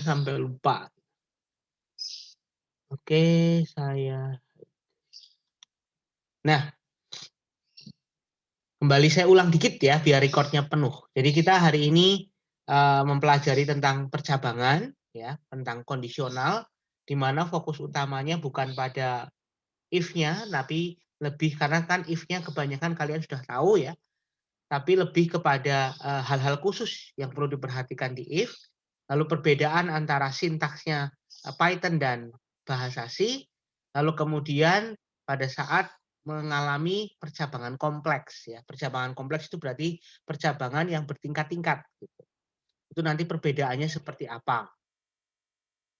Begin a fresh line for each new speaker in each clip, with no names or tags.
sampai lupa. Oke, saya. Nah, kembali saya ulang dikit ya, biar recordnya penuh. Jadi kita hari ini mempelajari tentang percabangan, ya, tentang kondisional, di mana fokus utamanya bukan pada if-nya, tapi lebih karena kan if-nya kebanyakan kalian sudah tahu ya, tapi lebih kepada hal-hal khusus yang perlu diperhatikan di if, lalu perbedaan antara sintaksnya Python dan bahasa C, lalu kemudian pada saat mengalami percabangan kompleks ya. Percabangan kompleks itu berarti percabangan yang bertingkat-tingkat gitu. Itu nanti perbedaannya seperti apa.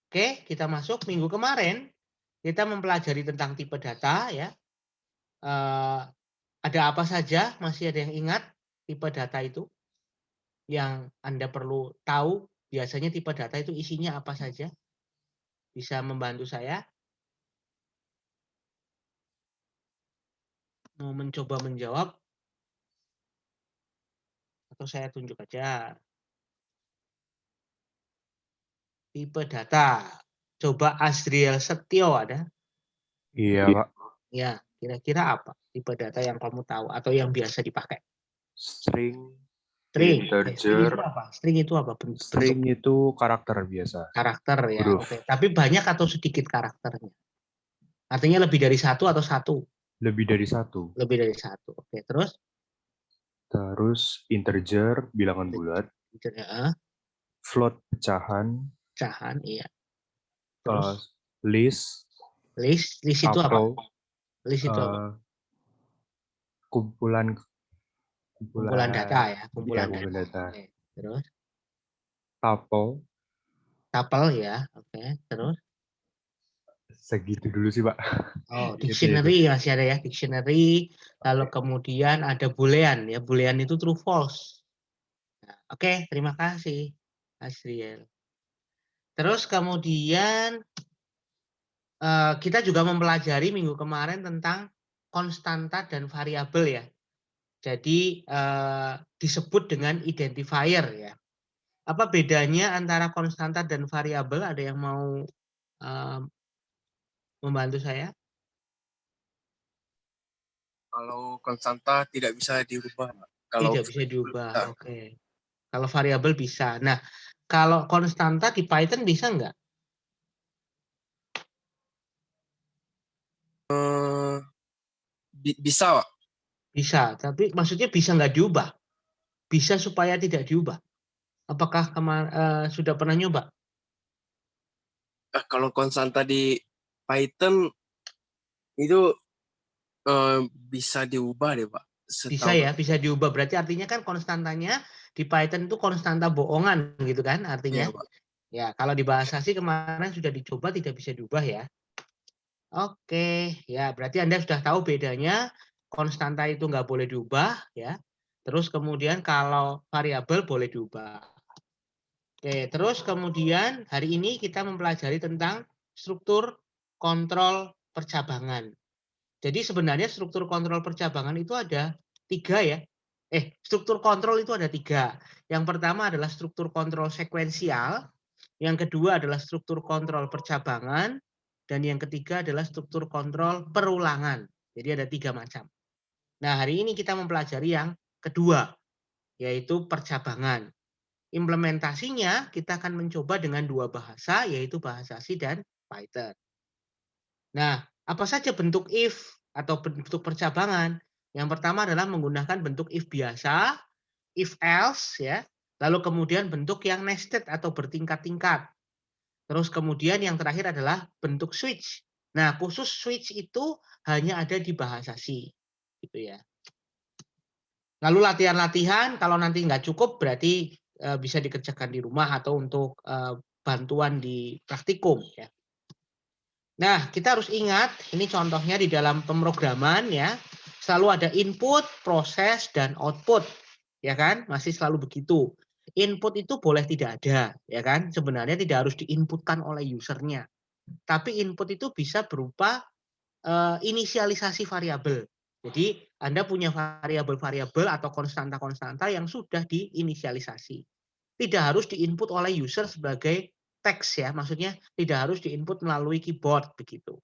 Oke, kita masuk minggu kemarin kita mempelajari tentang tipe data ya. Ada apa saja? Masih ada yang ingat tipe data itu? Yang Anda perlu tahu, biasanya tipe data itu isinya apa saja? Bisa membantu saya? Mau mencoba menjawab? Atau saya tunjuk aja? Tipe data. Coba Asriel Setio ada?
Iya, Pak.
Ya, kira-kira apa tipe data yang kamu tahu atau yang biasa dipakai?
String,
String. String
integer,
itu apa? String itu apa? Bentuk
string itu karakter biasa,
karakter ya.
huruf.
Oke. Tapi banyak atau sedikit karakternya? Artinya lebih dari satu atau satu?
Lebih dari satu.
Lebih dari satu. Oke. Terus?
Terus integer, bilangan bulat.
Float
Float, pecahan.
pecahan, iya. Terus?
List.
List itu apa?
Tuple.
List itu apa?
Kumpulan
Kumpulan data ya,
ya,
kumpulan
kumpulan
data.
data.
Oke. Terus?
Tuple.
Tuple ya, oke. Terus?
Segitu dulu sih, Pak.
Oh,
Itu.
dictionary masih ada ya, dictionary. Lalu kemudian ada boolean ya, boolean itu true false. Nah, oke, terima kasih, Asriel. Terus kemudian kita juga mempelajari minggu kemarin tentang konstanta dan variabel ya. Jadi disebut dengan identifier ya. Apa bedanya antara konstanta dan variabel? Ada yang mau membantu saya?
Kalau konstanta tidak bisa dirubah. Kalau
Tidak bisa diubah. Oke. Kalau variabel bisa. Nah, kalau konstanta di Python bisa nggak?
bisa, Pak.
Bisa. Tapi maksudnya bisa nggak diubah? Bisa supaya tidak diubah. Apakah sudah pernah nyoba?
Kalau konstanta di Python itu bisa diubah deh, Pak.
Bisa ya, bisa diubah. Berarti artinya kan konstantanya di Python itu konstanta bohongan gitu kan artinya.
Iya, Pak.
Ya, kalau di bahasa sih kemarin sudah dicoba tidak bisa diubah ya. Oke, ya berarti Anda sudah tahu bedanya konstanta itu nggak boleh diubah ya. Terus kemudian kalau variabel boleh diubah. Oke, terus kemudian hari ini kita mempelajari tentang struktur kontrol percabangan. Jadi sebenarnya struktur kontrol percabangan itu ada 3 ya. Struktur kontrol itu ada 3. Yang pertama adalah struktur kontrol sekuensial, yang kedua adalah struktur kontrol percabangan, dan yang ketiga adalah struktur kontrol perulangan. Jadi ada 3 macam. Nah, hari ini kita mempelajari yang kedua, yaitu percabangan. Implementasinya kita akan mencoba dengan 2 bahasa, yaitu bahasa C dan Python. Nah, apa saja bentuk if atau bentuk percabangan? Yang pertama adalah menggunakan bentuk if biasa, if else ya. Lalu kemudian bentuk yang nested atau bertingkat-tingkat. Terus kemudian yang terakhir adalah bentuk switch. Nah, khusus switch itu hanya ada di bahasa C. Gitu ya. Lalu latihan-latihan kalau nanti nggak cukup berarti bisa dikerjakan di rumah atau untuk bantuan di praktikum ya. Nah, kita harus ingat, ini contohnya di dalam pemrograman ya, selalu ada input, proses, dan output. Ya kan? Masih selalu begitu. Input itu boleh tidak ada, ya kan? Sebenarnya tidak harus diinputkan oleh usernya. Tapi input itu bisa berupa inisialisasi variabel. Jadi, Anda punya variabel-variabel atau konstanta-konstanta yang sudah diinisialisasi. Tidak harus diinput oleh user sebagai teks ya, maksudnya tidak harus diinput melalui keyboard begitu.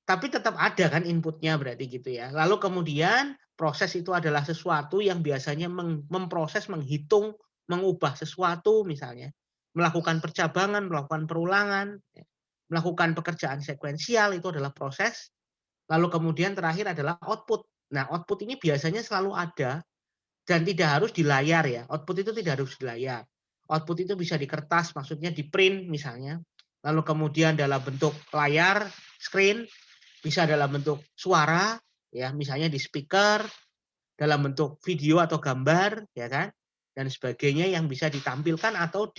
Tapi tetap ada kan inputnya berarti gitu ya. Lalu kemudian proses itu adalah sesuatu yang biasanya memproses, menghitung, mengubah sesuatu misalnya, melakukan percabangan, melakukan perulangan, ya, melakukan pekerjaan sekuensial itu adalah proses. Lalu kemudian terakhir adalah output. Nah, output ini biasanya selalu ada dan tidak harus di layar ya. Output itu tidak harus di layar. Output itu bisa di kertas, maksudnya di print misalnya. Lalu kemudian dalam bentuk layar, screen, bisa dalam bentuk suara, ya misalnya di speaker, dalam bentuk video atau gambar, ya kan, dan sebagainya yang bisa ditampilkan atau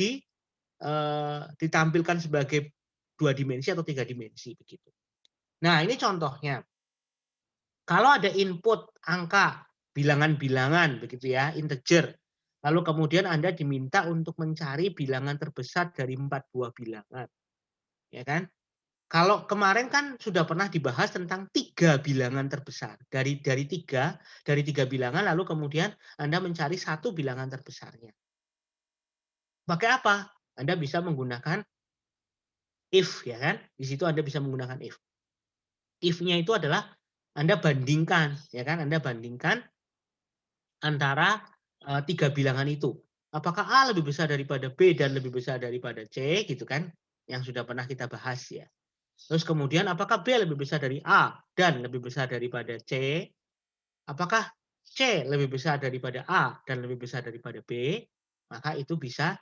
ditampilkan sebagai 2 dimensi atau 3 dimensi begitu. Nah ini contohnya. Kalau ada input angka, bilangan-bilangan begitu ya, integer. Lalu kemudian Anda diminta untuk mencari bilangan terbesar dari 4 buah bilangan. Ya kan? Kalau kemarin kan sudah pernah dibahas tentang 3 bilangan terbesar. Dari 3 bilangan lalu kemudian Anda mencari 1 bilangan terbesarnya. Pakai apa? Anda bisa menggunakan if ya kan? Di situ Anda bisa menggunakan if. If-nya itu adalah Anda bandingkan, ya kan? Anda bandingkan antara 3 bilangan itu. Apakah A lebih besar daripada B dan lebih besar daripada C gitu kan? Yang sudah pernah kita bahas ya. Terus kemudian apakah B lebih besar dari A dan lebih besar daripada C? Apakah C lebih besar daripada A dan lebih besar daripada B? Maka itu bisa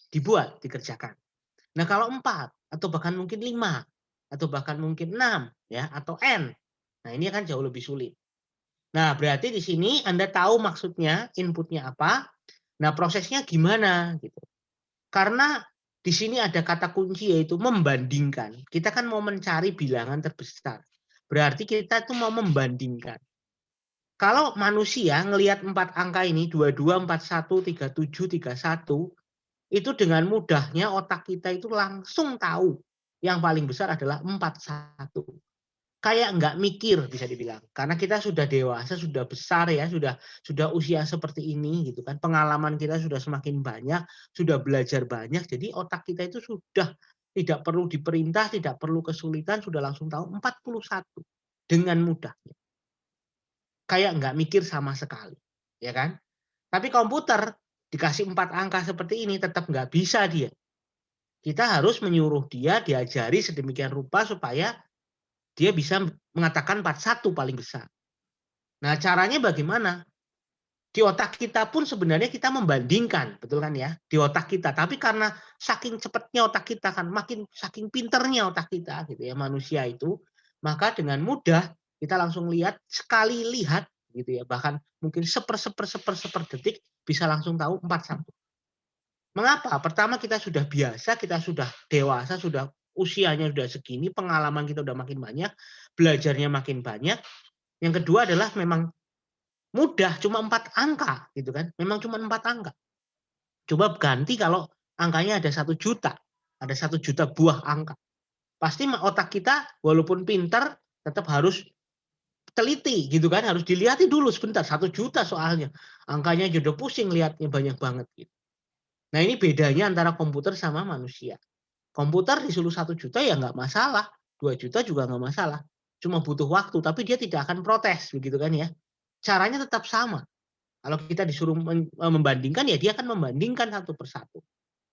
dibuat, dikerjakan. Nah, kalau 4 atau bahkan mungkin 5 atau bahkan mungkin 6 ya atau N. Nah, ini akan jauh lebih sulit. Nah, berarti di sini Anda tahu maksudnya, inputnya apa. Nah, prosesnya gimana gitu. Karena di sini ada kata kunci yaitu membandingkan. Kita kan mau mencari bilangan terbesar. Berarti kita itu mau membandingkan. Kalau manusia ngelihat 4 angka ini 22, 41, 37, 31, itu dengan mudahnya otak kita itu langsung tahu yang paling besar adalah 41. Kayak nggak mikir bisa dibilang. Karena kita sudah dewasa, sudah besar ya, sudah usia seperti ini gitu kan. Pengalaman kita sudah semakin banyak, sudah belajar banyak. Jadi otak kita itu sudah tidak perlu diperintah, tidak perlu kesulitan, sudah langsung tahu 41 dengan mudahnya. Kayak nggak mikir sama sekali, ya kan? Tapi komputer dikasih 4 angka seperti ini tetap nggak bisa dia. Kita harus menyuruh dia, diajari sedemikian rupa supaya dia bisa mengatakan 41 paling besar. Nah, caranya bagaimana? Di otak kita pun sebenarnya kita membandingkan, betul kan ya? Di otak kita. Tapi karena saking cepatnya otak kita kan, saking pinternya otak kita gitu ya, manusia itu, maka dengan mudah kita langsung lihat, sekali lihat gitu ya, bahkan mungkin seper detik bisa langsung tahu 41. Mengapa? Pertama kita sudah biasa, kita sudah dewasa, sudah usianya sudah segini, pengalaman kita sudah makin banyak, belajarnya makin banyak. Yang kedua adalah memang mudah, cuma 4 angka gitu kan. Memang cuma 4 angka. Coba ganti kalau angkanya ada 1 juta, ada 1 juta buah angka. Pasti otak kita walaupun pintar tetap harus teliti gitu kan, harus dilihat dulu sebentar, 1 juta soalnya. Angkanya juga pusing lihatnya banyak banget gitu. Nah, ini bedanya antara komputer sama manusia. Komputer disuruh 1 juta ya nggak masalah, 2 juta juga nggak masalah. Cuma butuh waktu, tapi dia tidak akan protes begitu kan ya. Caranya tetap sama. Kalau kita disuruh membandingkan ya dia akan membandingkan satu persatu.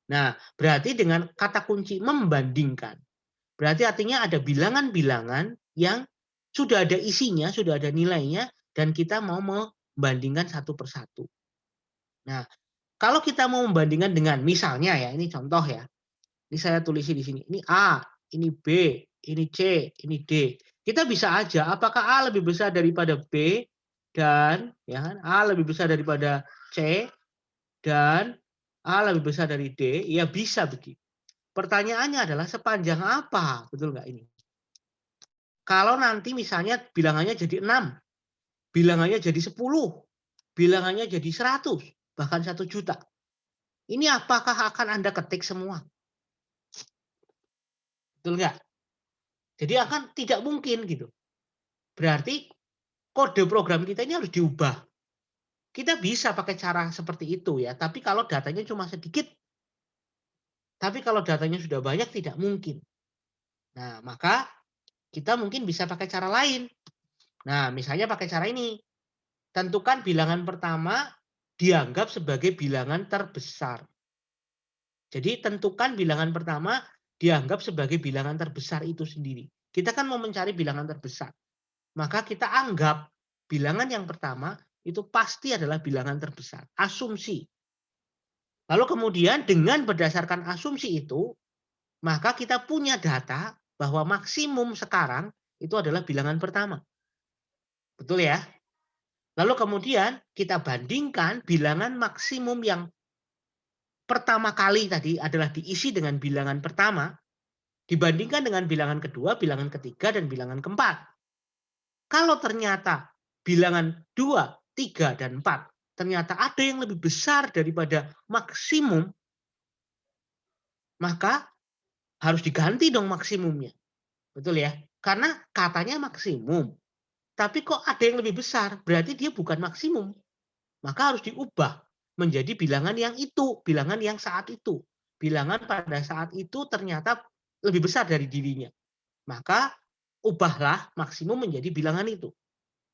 Nah, berarti dengan kata kunci membandingkan, berarti artinya ada bilangan-bilangan yang sudah ada isinya, sudah ada nilainya, dan kita mau membandingkan satu persatu. Nah, kalau kita mau membandingkan dengan misalnya ya, ini contoh ya. Ini saya tulis di sini. Ini A, ini B, ini C, ini D. Kita bisa aja apakah A lebih besar daripada B dan ya kan, A lebih besar daripada C dan A lebih besar dari D, ya bisa begitu. Pertanyaannya adalah sepanjang apa? Betul nggak ini? Kalau nanti misalnya bilangannya jadi 6, bilangannya jadi 10, bilangannya jadi 100, bahkan 1 juta. Ini apakah akan Anda ketik semua? Betul nggak? Jadi akan tidak mungkin gitu. Berarti kode program kita ini harus diubah. Kita bisa pakai cara seperti itu ya, tapi kalau datanya cuma sedikit, Tapi kalau datanya sudah banyak tidak mungkin. Nah, maka kita mungkin bisa pakai cara lain. Nah, misalnya pakai cara ini. Tentukan bilangan pertama dianggap sebagai bilangan terbesar. Jadi tentukan bilangan pertama dianggap sebagai bilangan terbesar itu sendiri. Kita kan mau mencari bilangan terbesar. Maka kita anggap bilangan yang pertama itu pasti adalah bilangan terbesar. Asumsi. Lalu kemudian dengan berdasarkan asumsi itu, maka kita punya data bahwa maksimum sekarang itu adalah bilangan pertama. Betul ya? Lalu kemudian kita bandingkan bilangan maksimum yang pertama kali tadi adalah diisi dengan bilangan pertama, dibandingkan dengan bilangan kedua, bilangan ketiga, dan bilangan keempat. Kalau ternyata bilangan 2, 3, dan 4 ternyata ada yang lebih besar daripada maksimum, maka harus diganti dong maksimumnya. Betul ya? Karena katanya maksimum. Tapi kok ada yang lebih besar, berarti dia bukan maksimum. Maka harus diubah menjadi bilangan yang itu, bilangan yang saat itu. Bilangan pada saat itu ternyata lebih besar dari dirinya. Maka ubahlah maksimum menjadi bilangan itu.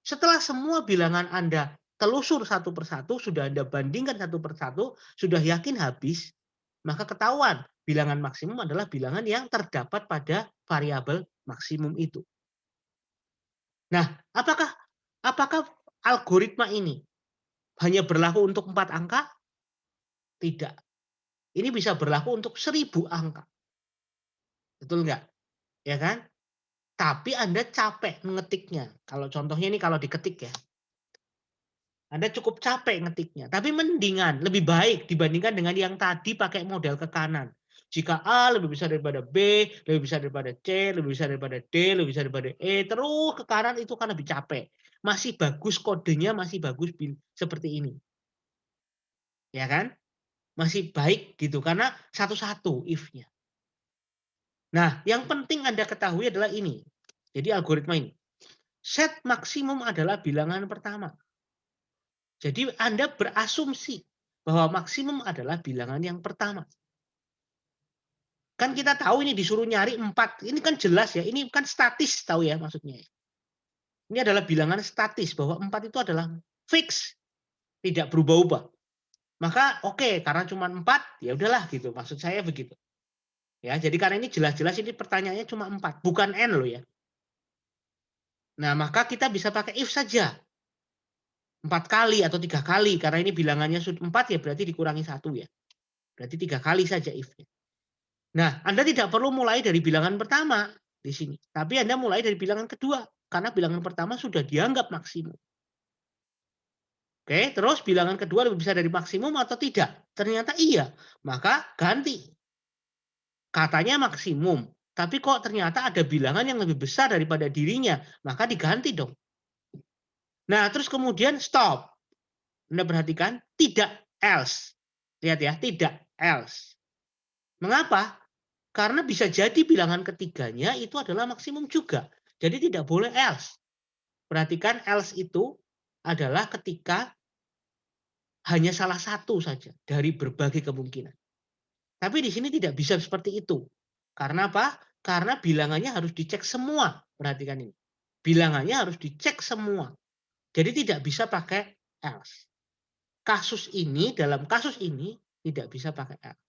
Setelah semua bilangan Anda telusur satu persatu, sudah Anda bandingkan satu persatu, sudah yakin habis, maka ketahuan bilangan maksimum adalah bilangan yang terdapat pada variabel maksimum itu. Nah, apakah algoritma ini hanya berlaku untuk 4 angka? Tidak. Ini bisa berlaku untuk 1000 angka. Betul nggak? Ya kan? Tapi Anda capek mengetiknya. Kalau contohnya ini kalau diketik ya. Anda cukup capek ngetiknya. Tapi mendingan, lebih baik dibandingkan dengan yang tadi pakai model ke kanan. Jika A lebih besar daripada B, lebih besar daripada C, lebih besar daripada D, lebih besar daripada E, terus ke kanan itu kan lebih capek. Masih bagus kodenya, masih bagus seperti ini. Ya kan? Masih baik gitu karena satu-satu if-nya. Nah, yang penting Anda ketahui adalah ini. Jadi algoritma ini. Set maksimum adalah bilangan pertama. Jadi Anda berasumsi bahwa maksimum adalah bilangan yang pertama. Kan kita tahu ini disuruh nyari 4. Ini kan jelas ya, ini kan statis tahu ya maksudnya. Ini adalah bilangan statis bahwa 4 itu adalah fix, tidak berubah-ubah. Maka oke, karena cuma 4, ya udahlah gitu. Maksud saya begitu. Ya, jadi karena ini jelas-jelas ini pertanyaannya cuma 4, bukan n loh ya. Nah, maka kita bisa pakai if saja. 4 kali atau 3 kali karena ini bilangannya 4 ya berarti dikurangi 1 ya. Berarti 3 kali saja if-nya. Nah, Anda tidak perlu mulai dari bilangan pertama di sini, tapi Anda mulai dari bilangan kedua karena bilangan pertama sudah dianggap maksimum. Oke, terus bilangan kedua lebih besar dari maksimum atau tidak? Ternyata iya, maka ganti. Katanya maksimum, tapi kok ternyata ada bilangan yang lebih besar daripada dirinya, maka diganti dong. Nah, terus kemudian stop. Anda perhatikan, tidak else. Lihat ya, tidak else. Mengapa? Karena bisa jadi bilangan ketiganya itu adalah maksimum juga. Jadi tidak boleh else. Perhatikan else itu adalah ketika hanya salah satu saja dari berbagai kemungkinan. Tapi di sini tidak bisa seperti itu. Karena apa? Karena bilangannya harus dicek semua. Perhatikan ini. Bilangannya harus dicek semua. Jadi tidak bisa pakai else. Dalam kasus ini tidak bisa pakai else.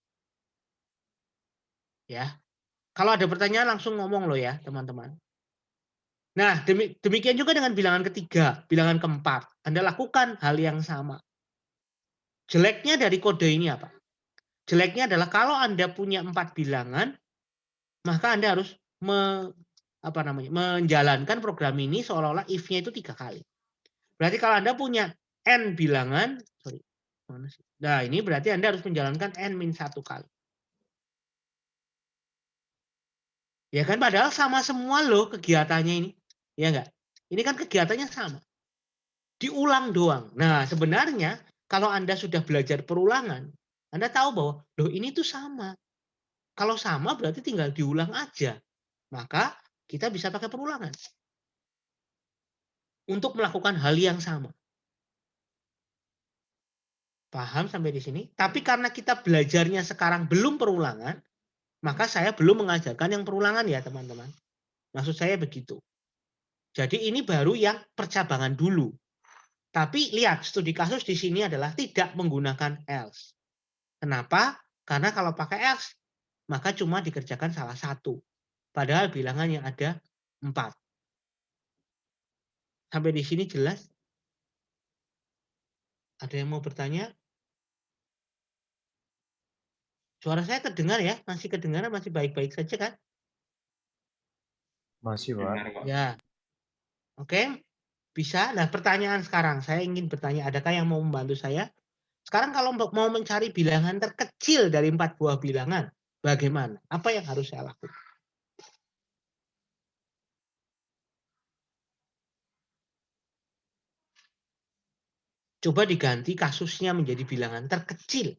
Ya. Kalau ada pertanyaan langsung ngomong loh ya, teman-teman. Nah, demikian juga dengan bilangan ketiga, bilangan keempat. Anda lakukan hal yang sama. Jeleknya dari kode ini apa? Jeleknya adalah kalau Anda punya 4 bilangan, maka Anda harus menjalankan program ini seolah-olah if-nya itu 3 kali. Berarti kalau Anda punya n bilangan, nah ini berarti Anda harus menjalankan n-1 kali. Ya kan, padahal sama semua loh kegiatannya ini. Ya enggak? Ini kan kegiatannya sama. Diulang doang. Nah, sebenarnya kalau Anda sudah belajar perulangan, Anda tahu bahwa loh ini tuh sama. Kalau sama berarti tinggal diulang aja. Maka kita bisa pakai perulangan untuk melakukan hal yang sama. Paham sampai di sini? Tapi karena kita belajarnya sekarang belum perulangan, maka saya belum mengajarkan yang perulangan ya teman-teman. Maksud saya begitu. Jadi ini baru yang percabangan dulu. Tapi lihat, studi kasus di sini adalah tidak menggunakan else. Kenapa? Karena kalau pakai else, maka cuma dikerjakan salah satu. Padahal bilangannya ada 4. Sampai di sini jelas? Ada yang mau bertanya? Suara saya terdengar ya? Masih kedengaran, masih baik-baik saja kan?
Masih, Pak.
Ya. Oke. Bisa? Nah, pertanyaan sekarang. Saya ingin bertanya, adakah yang mau membantu saya? Sekarang kalau mau mencari bilangan terkecil dari 4 buah bilangan, bagaimana? Apa yang harus saya lakukan? Coba diganti kasusnya menjadi bilangan terkecil.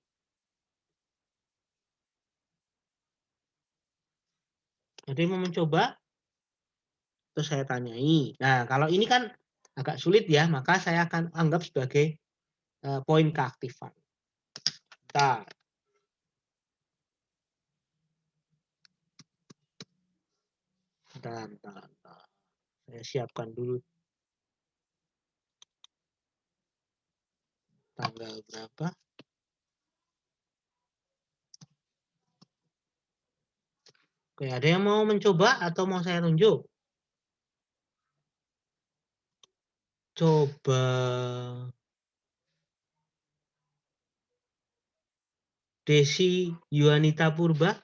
Ada yang mau mencoba? Terus saya tanyai. Nah, kalau ini kan agak sulit ya, maka saya akan anggap sebagai poin keaktifan. Bentar. Bentar. Saya siapkan dulu tanggal berapa. Oke, ada yang mau mencoba atau mau saya tunjuk? Coba Desi Yuanita Purba.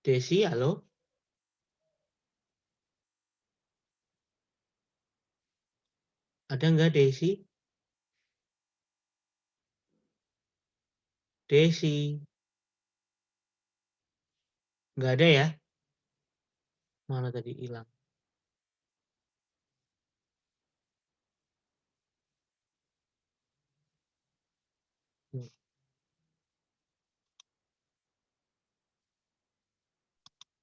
Desi, halo? Ada nggak Desi? Desi. Nggak ada ya? Mana tadi hilang?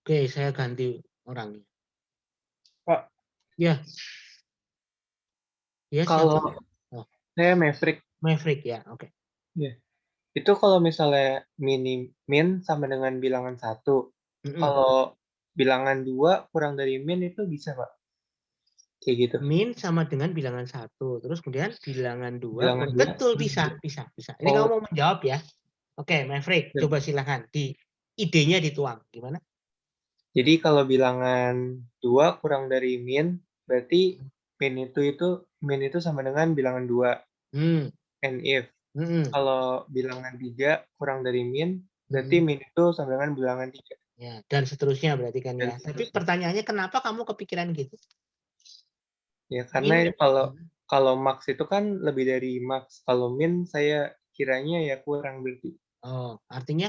Oke, saya ganti orangnya.
Pak,
Ya. Ya,
kalau
siapa? Oh,
saya Maverick,
Maverick ya, oke.
itu kalau misalnya min sama dengan bilangan 1, kalau bilangan 2 kurang dari min itu bisa, Pak? Kayak gitu.
Min sama dengan bilangan 1. Terus kemudian bilangan 2.
Bilangan 2.
Betul, bisa. Ini kamu mau menjawab ya? Oke, Maverick,
Ya.
coba silakan. Idenya dituang. Gimana?
Jadi kalau bilangan 2 kurang dari min, berarti min itu sama dengan bilangan 2. And if kalau bilangan 3 kurang dari min, berarti min itu sama dengan bilangan 3.
Ya, dan seterusnya berarti kan ya. Tapi pertanyaannya kenapa kamu kepikiran gitu?
Ya, karena kalau max itu kan lebih dari max. Kalau min saya kiranya ya kurang berarti.
Oh, artinya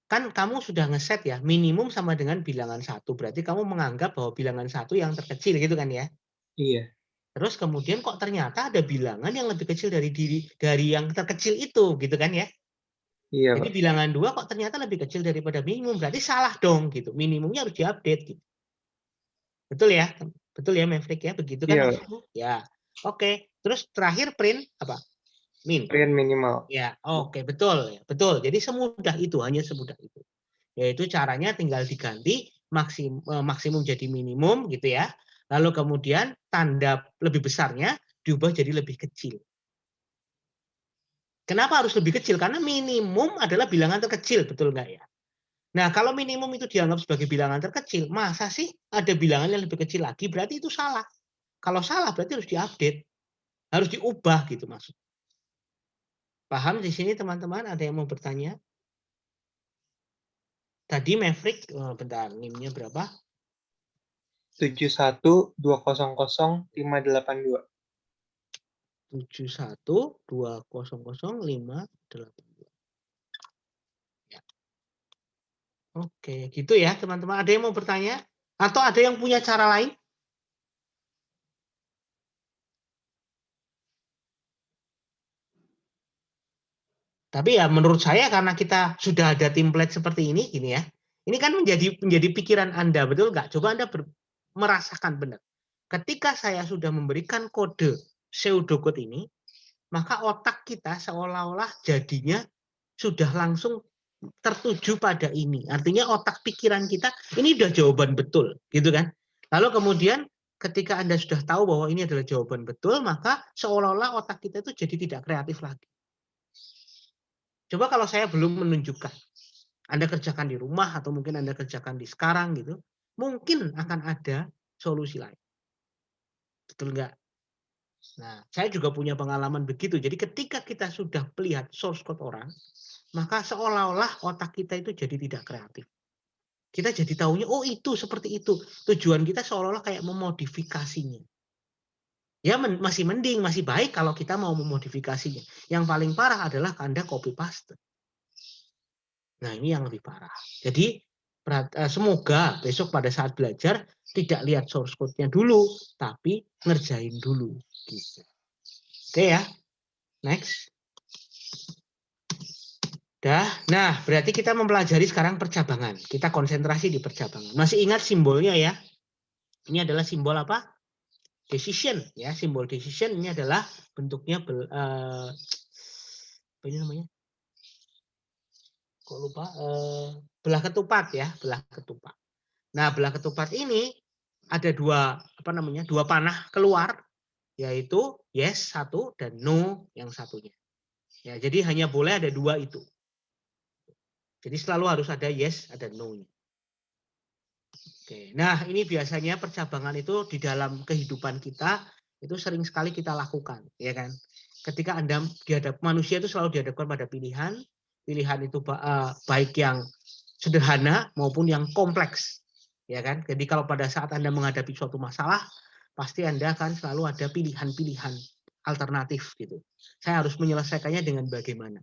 kan kamu sudah ngeset ya, minimum sama dengan bilangan 1. Berarti kamu menganggap bahwa bilangan 1 yang terkecil gitu kan ya?
Iya.
Terus kemudian kok ternyata ada bilangan yang lebih kecil dari yang terkecil itu, gitu kan ya?
Iya,
Jadi
Pak.
bilangan 2 kok ternyata lebih kecil daripada minimum, berarti salah dong gitu. Minimumnya harus diupdate gitu. Betul ya? Betul ya Maverick ya? Begitu kan
Iya.
maksudmu? Ya. Oke. Terus terakhir print apa? Min.
Print minimal.
Ya, oke, betul. Betul. Jadi semudah itu, hanya semudah itu. Yaitu caranya tinggal diganti maksimum jadi minimum gitu ya. Lalu kemudian tanda lebih besarnya diubah jadi lebih kecil. Kenapa harus lebih kecil? Karena minimum adalah bilangan terkecil, betul nggak ya? Nah, kalau minimum itu dianggap sebagai bilangan terkecil, masa sih ada bilangan yang lebih kecil lagi? Berarti itu salah. Kalau salah berarti harus diupdate, harus diubah gitu maksud. Paham di sini teman-teman? Ada yang mau bertanya? Tadi Maverick, bentar, NIM-nya berapa?
71200582.
71200582. Ya. Oke, gitu ya teman-teman. Ada yang mau bertanya? Atau ada yang punya cara lain? Tapi ya menurut saya karena kita sudah ada template seperti ini, gini ya. Ini kan menjadi pikiran Anda, betul nggak? Coba Anda merasakan benar. Ketika saya sudah memberikan kode pseudocode ini, maka otak kita seolah-olah jadinya sudah langsung tertuju pada ini. Artinya otak pikiran kita ini udah jawaban betul, gitu kan? Lalu kemudian ketika Anda sudah tahu bahwa ini adalah jawaban betul, maka seolah-olah otak kita itu jadi tidak kreatif lagi. Coba kalau saya belum menunjukkan, Anda kerjakan di rumah atau mungkin Anda kerjakan di sekarang gitu, mungkin akan ada solusi lain. Betul nggak? Nah, saya juga punya pengalaman begitu. Jadi ketika kita sudah melihat source code orang, maka seolah-olah otak kita itu jadi tidak kreatif. Kita jadi tahunya, oh itu seperti itu. Tujuan kita seolah-olah kayak memodifikasinya. Ya masih mending, masih baik kalau kita mau memodifikasinya. Yang paling parah adalah Anda copy paste. Nah ini yang lebih parah. Jadi semoga besok pada saat belajar tidak lihat source code-nya dulu, tapi ngerjain dulu. Gitu. Oke ya, next. Nah, berarti kita mempelajari sekarang percabangan. Kita konsentrasi di percabangan. Masih ingat simbolnya ya? Ini adalah simbol apa? Decision ya. Simbol decision ini adalah bentuknya apa ini namanya? Kok lupa? Belah ketupat ya, belah ketupat. Nah, belah ketupat ini ada dua panah keluar, yaitu yes satu dan no yang satunya. Ya, jadi hanya boleh ada dua itu. Jadi selalu harus ada yes, ada no-nya. Oke, nah ini biasanya percabangan itu di dalam kehidupan kita itu sering sekali kita lakukan, ya kan? Ketika Anda manusia itu selalu dihadapkan pada pilihan, pilihan itu baik yang sederhana maupun yang kompleks, ya kan? Jadi kalau pada saat Anda menghadapi suatu masalah, pasti Anda akan selalu ada pilihan-pilihan alternatif gitu. Saya harus menyelesaikannya dengan bagaimana?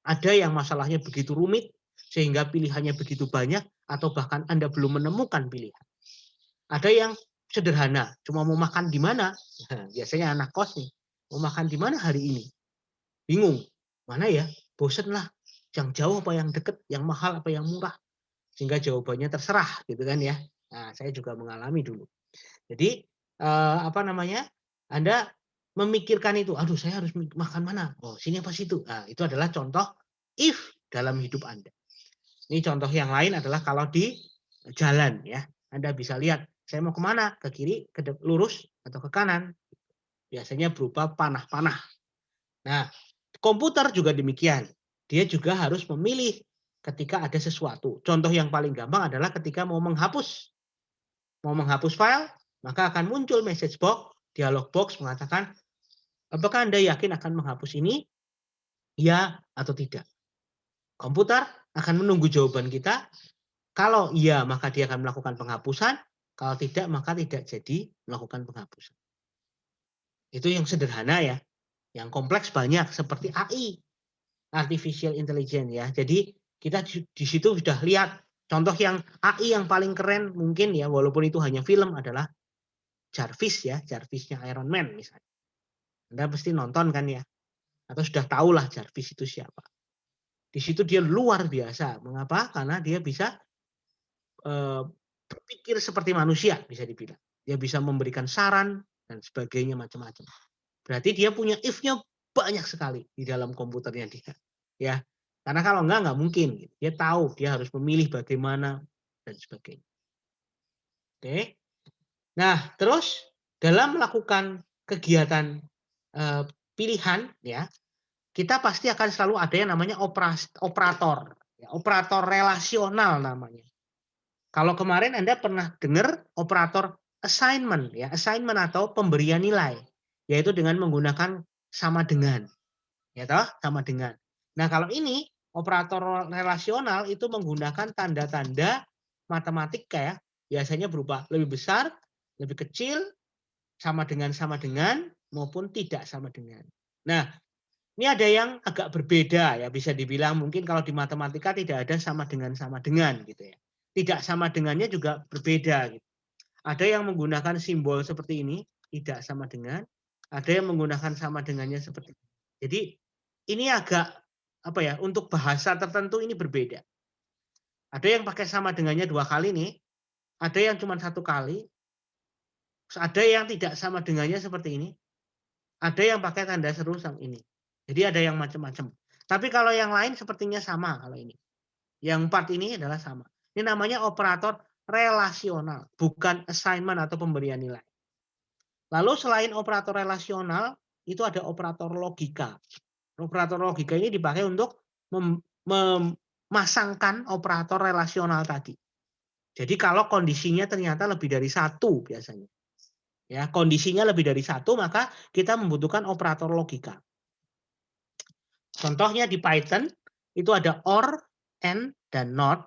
Ada yang masalahnya begitu rumit sehingga pilihannya begitu banyak atau bahkan Anda belum menemukan pilihan. Ada yang sederhana, cuma mau makan di mana? Nah, biasanya anak kos nih, mau makan di mana hari ini? Bingung, mana ya? Bosen lah, yang jauh apa yang dekat, yang mahal apa yang murah? Sehingga jawabannya terserah, gitu kan ya. Nah, saya juga mengalami dulu. Jadi Anda memikirkan itu, aduh saya harus makan mana? Oh sini apa situ? Nah, itu adalah contoh if dalam hidup Anda. Ini contoh yang lain adalah kalau di jalan ya, Anda bisa lihat saya mau kemana, ke kiri, ke lurus atau ke kanan. Biasanya berupa panah-panah. Nah, komputer juga demikian. Dia juga harus memilih ketika ada sesuatu. Contoh yang paling gampang adalah ketika mau menghapus file, maka akan muncul message box, dialog box mengatakan, apakah Anda yakin akan menghapus ini? Ya atau tidak. Komputer akan menunggu jawaban kita. Kalau iya, maka dia akan melakukan penghapusan. Kalau tidak, maka tidak jadi melakukan penghapusan. Itu yang sederhana ya. Yang kompleks banyak seperti AI, artificial intelligence ya. Jadi kita di situ sudah lihat contoh yang AI yang paling keren mungkin ya, walaupun itu hanya film, adalah Jarvis ya, Jarvisnya Iron Man misalnya. Anda pasti nonton kan ya, atau sudah tahulah Jarvis itu siapa. Di situ dia luar biasa. Mengapa? Karena dia bisa berpikir seperti manusia, bisa dibilang. Dia bisa memberikan saran dan sebagainya macam-macam. Berarti dia punya if-nya banyak sekali di dalam komputernya dia. Ya, karena kalau enggak mungkin. Dia tahu dia harus memilih bagaimana dan sebagainya. Oke. Nah, terus dalam melakukan kegiatan pilihan ya, kita pasti akan selalu ada yang namanya operator, ya, operator relasional namanya. Kalau kemarin Anda pernah dengar operator assignment ya, assignment atau pemberian nilai, yaitu dengan menggunakan sama dengan. Ya toh, sama dengan. Nah, kalau ini operator relasional itu menggunakan tanda-tanda matematika ya, biasanya berupa lebih besar, lebih kecil, sama dengan maupun tidak sama dengan. Nah, ini ada yang agak berbeda ya, bisa dibilang mungkin kalau di matematika tidak ada sama dengan gitu ya. Tidak sama dengannya juga berbeda gitu. Ada yang menggunakan simbol seperti ini, tidak sama dengan, ada yang menggunakan sama dengannya seperti ini. Jadi ini agak untuk bahasa tertentu ini berbeda. Ada yang pakai sama dengannya 2 kali nih, ada yang cuma 1 kali, Ada yang tidak sama dengannya seperti ini. Ada yang pakai tanda seru sama ini. Jadi ada yang macam-macam. Tapi kalau yang lain sepertinya sama kalau ini. Yang 4 ini adalah sama. Ini namanya operator relasional, bukan assignment atau pemberian nilai. Lalu selain operator relasional, itu ada operator logika. Operator logika ini dipakai untuk memasangkan operator relasional tadi. Jadi kalau kondisinya ternyata lebih dari 1 biasanya. Ya, kondisinya lebih dari 1, maka kita membutuhkan operator logika. Contohnya di Python itu ada OR, AND, dan NOT.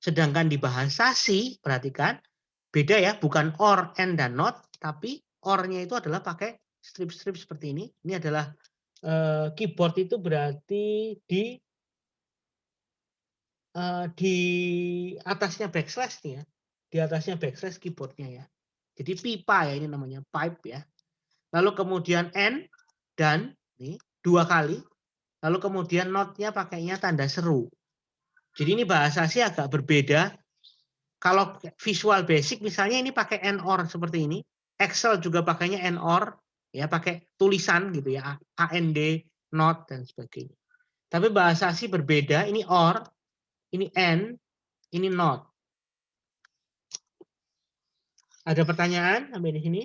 Sedangkan di bahasa C, perhatikan, beda ya, bukan OR, AND, dan NOT, tapi OR-nya itu adalah pakai strip-strip seperti ini. Ini adalah keyboard itu berarti di atasnya backslash nih ya. Di atasnya backslash keyboardnya ya. Jadi pipa ya, ini namanya pipe ya. Lalu kemudian AND dan ini 2 kali. Lalu kemudian not-nya pakainya tanda seru. Jadi ini bahasa sih agak berbeda. Kalau Visual Basic misalnya ini pakai AND OR seperti ini. Excel juga pakainya AND OR ya, pakai tulisan gitu ya, AND, not dan sebagainya. Tapi bahasa sih berbeda, ini OR, ini AND, ini not. Ada pertanyaan sampai di sini?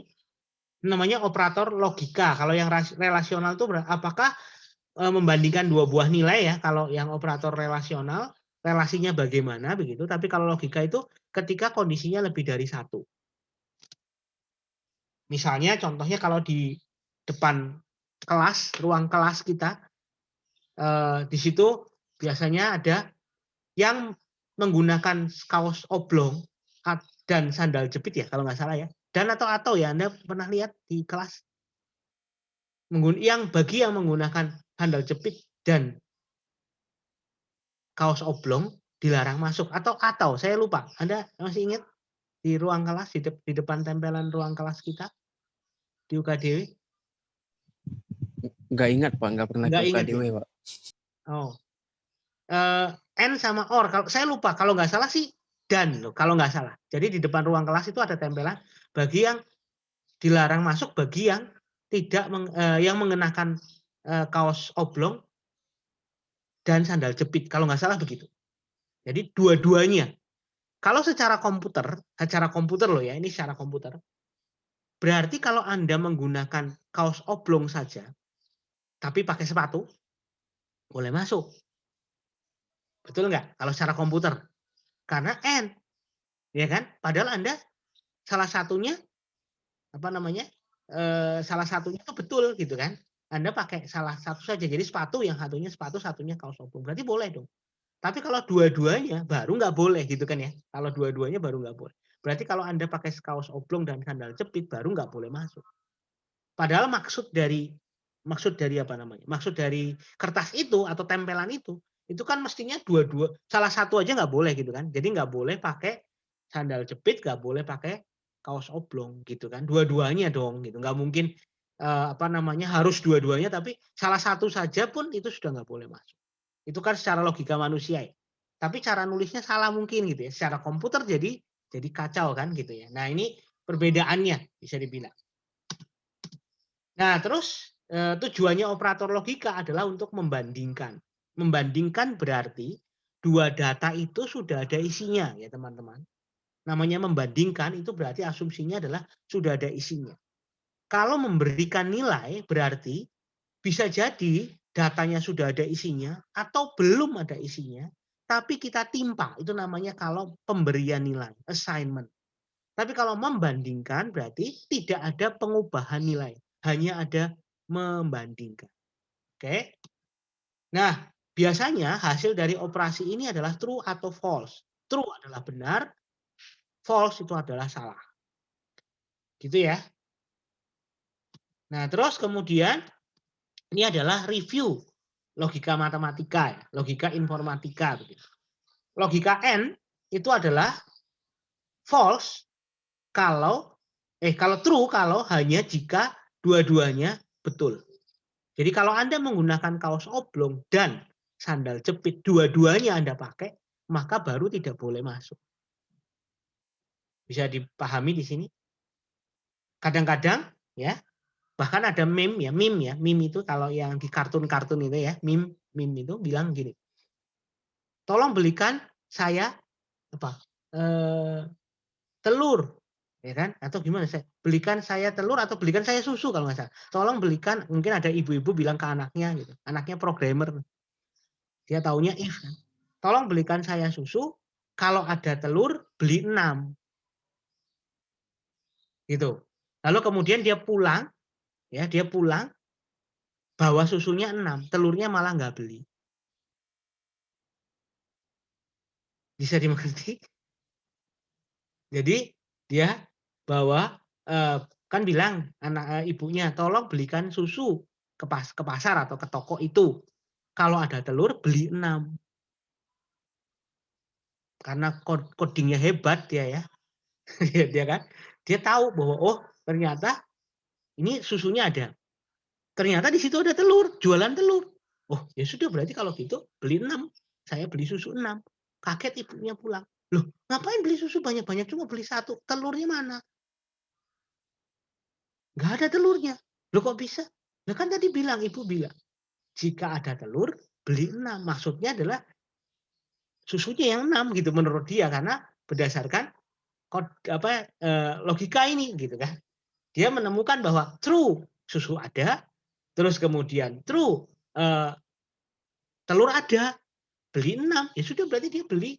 Namanya operator logika. Kalau yang relasional itu apakah membandingkan 2 buah nilai ya? Kalau yang operator relasional relasinya bagaimana begitu, tapi kalau logika itu ketika kondisinya lebih dari 1. Misalnya contohnya kalau di depan kelas, ruang kelas kita, di situ biasanya ada yang menggunakan kaos oblong dan sandal jepit ya kalau nggak salah ya. Dan atau ya, Anda pernah lihat di kelas bagi yang menggunakan sandal jepit dan kaos oblong dilarang masuk atau saya lupa. Anda masih ingat di ruang kelas di depan tempelan ruang kelas kita di UKDW?
Nggak ingat Pak, nggak pernah
Nggak
ke
ingat
UKDW
ya?
Pak.
Oh, N sama OR. Kalau saya lupa, kalau nggak salah sih dan loh, kalau nggak salah. Jadi di depan ruang kelas itu ada tempelan bagi yang dilarang masuk, bagi yang tidak yang mengenakan kaos oblong dan sandal jepit. Kalau nggak salah begitu. Jadi dua-duanya. Kalau secara komputer loh ya, ini secara komputer. Berarti kalau Anda menggunakan kaos oblong saja, tapi pakai sepatu, boleh masuk. Betul nggak? Kalau secara komputer. Karena N. Ya kan? Padahal Anda salah satunya salah satunya itu betul gitu kan. Anda pakai salah satu saja. Jadi sepatu, yang satunya kaos oblong. Berarti boleh dong. Tapi kalau dua-duanya baru nggak boleh gitu kan ya. Kalau dua-duanya baru nggak boleh. Berarti kalau Anda pakai kaos oblong dan sandal jepit baru nggak boleh masuk. Padahal maksud dari kertas itu atau tempelan itu kan mestinya salah satu aja nggak boleh gitu kan. Jadi nggak boleh pakai sandal jepit, nggak boleh pakai kaos oblong gitu kan. Dua-duanya dong gitu. Nggak mungkin harus dua-duanya, tapi salah satu saja pun itu sudah nggak boleh masuk. Itu kan secara logika manusia ya. Tapi cara nulisnya salah mungkin gitu ya. Secara komputer jadi kacau kan gitu ya. Nah, ini perbedaannya bisa dibilang. Nah, terus tujuannya operator logika adalah untuk membandingkan. Membandingkan berarti 2 data itu sudah ada isinya ya, teman-teman. Namanya membandingkan itu berarti asumsinya adalah sudah ada isinya. Kalau memberikan nilai berarti bisa jadi datanya sudah ada isinya atau belum ada isinya, tapi kita timpa. Itu namanya kalau pemberian nilai, assignment. Tapi kalau membandingkan berarti tidak ada pengubahan nilai, hanya ada membandingkan. Oke. Nah, biasanya hasil dari operasi ini adalah true atau false. True adalah benar, false itu adalah salah. Gitu ya. Nah, terus kemudian ini adalah review logika matematika ya, logika informatika begitu. Logika N itu adalah false kalau true kalau hanya jika dua-duanya betul. Jadi kalau Anda menggunakan kaos oblong dan sandal jepit, dua-duanya Anda pakai, maka baru tidak boleh masuk. Bisa dipahami di sini? Kadang-kadang ya, bahkan ada meme ya, meme itu kalau yang di kartun-kartun itu ya, meme itu bilang gini, tolong belikan saya apa telur, ya kan? Atau gimana saya belikan saya telur atau belikan saya susu kalau nggak salah. Tolong belikan, mungkin ada ibu-ibu bilang ke anaknya gitu. Anaknya programmer. Dia taunya if. Tolong belikan saya susu, kalau ada telur beli 6. Gitu. Lalu kemudian dia pulang, ya, dia pulang bawa susunya 6, telurnya malah nggak beli. Bisa dimengerti? Jadi dia bawa kan bilang ibunya, tolong belikan susu ke pasar atau ke toko itu. Kalau ada telur beli 6. Karena codingnya hebat dia ya. Dia kan, dia tahu bahwa oh ternyata ini susunya ada. Ternyata di situ ada telur, jualan telur. Oh ya sudah, berarti kalau gitu beli 6. Saya beli susu 6. Kaget ibunya pulang. Loh, ngapain beli susu banyak-banyak, cuma beli 1? Telurnya mana? Nggak ada telurnya. Loh kok bisa? Nah kan tadi ibu bilang, jika ada telur, beli 6. Maksudnya adalah susunya yang 6 gitu menurut dia, karena berdasarkan logika ini gitu kan. Dia menemukan bahwa true, susu ada, terus kemudian true, telur ada, beli 6. Ya sudah, berarti dia beli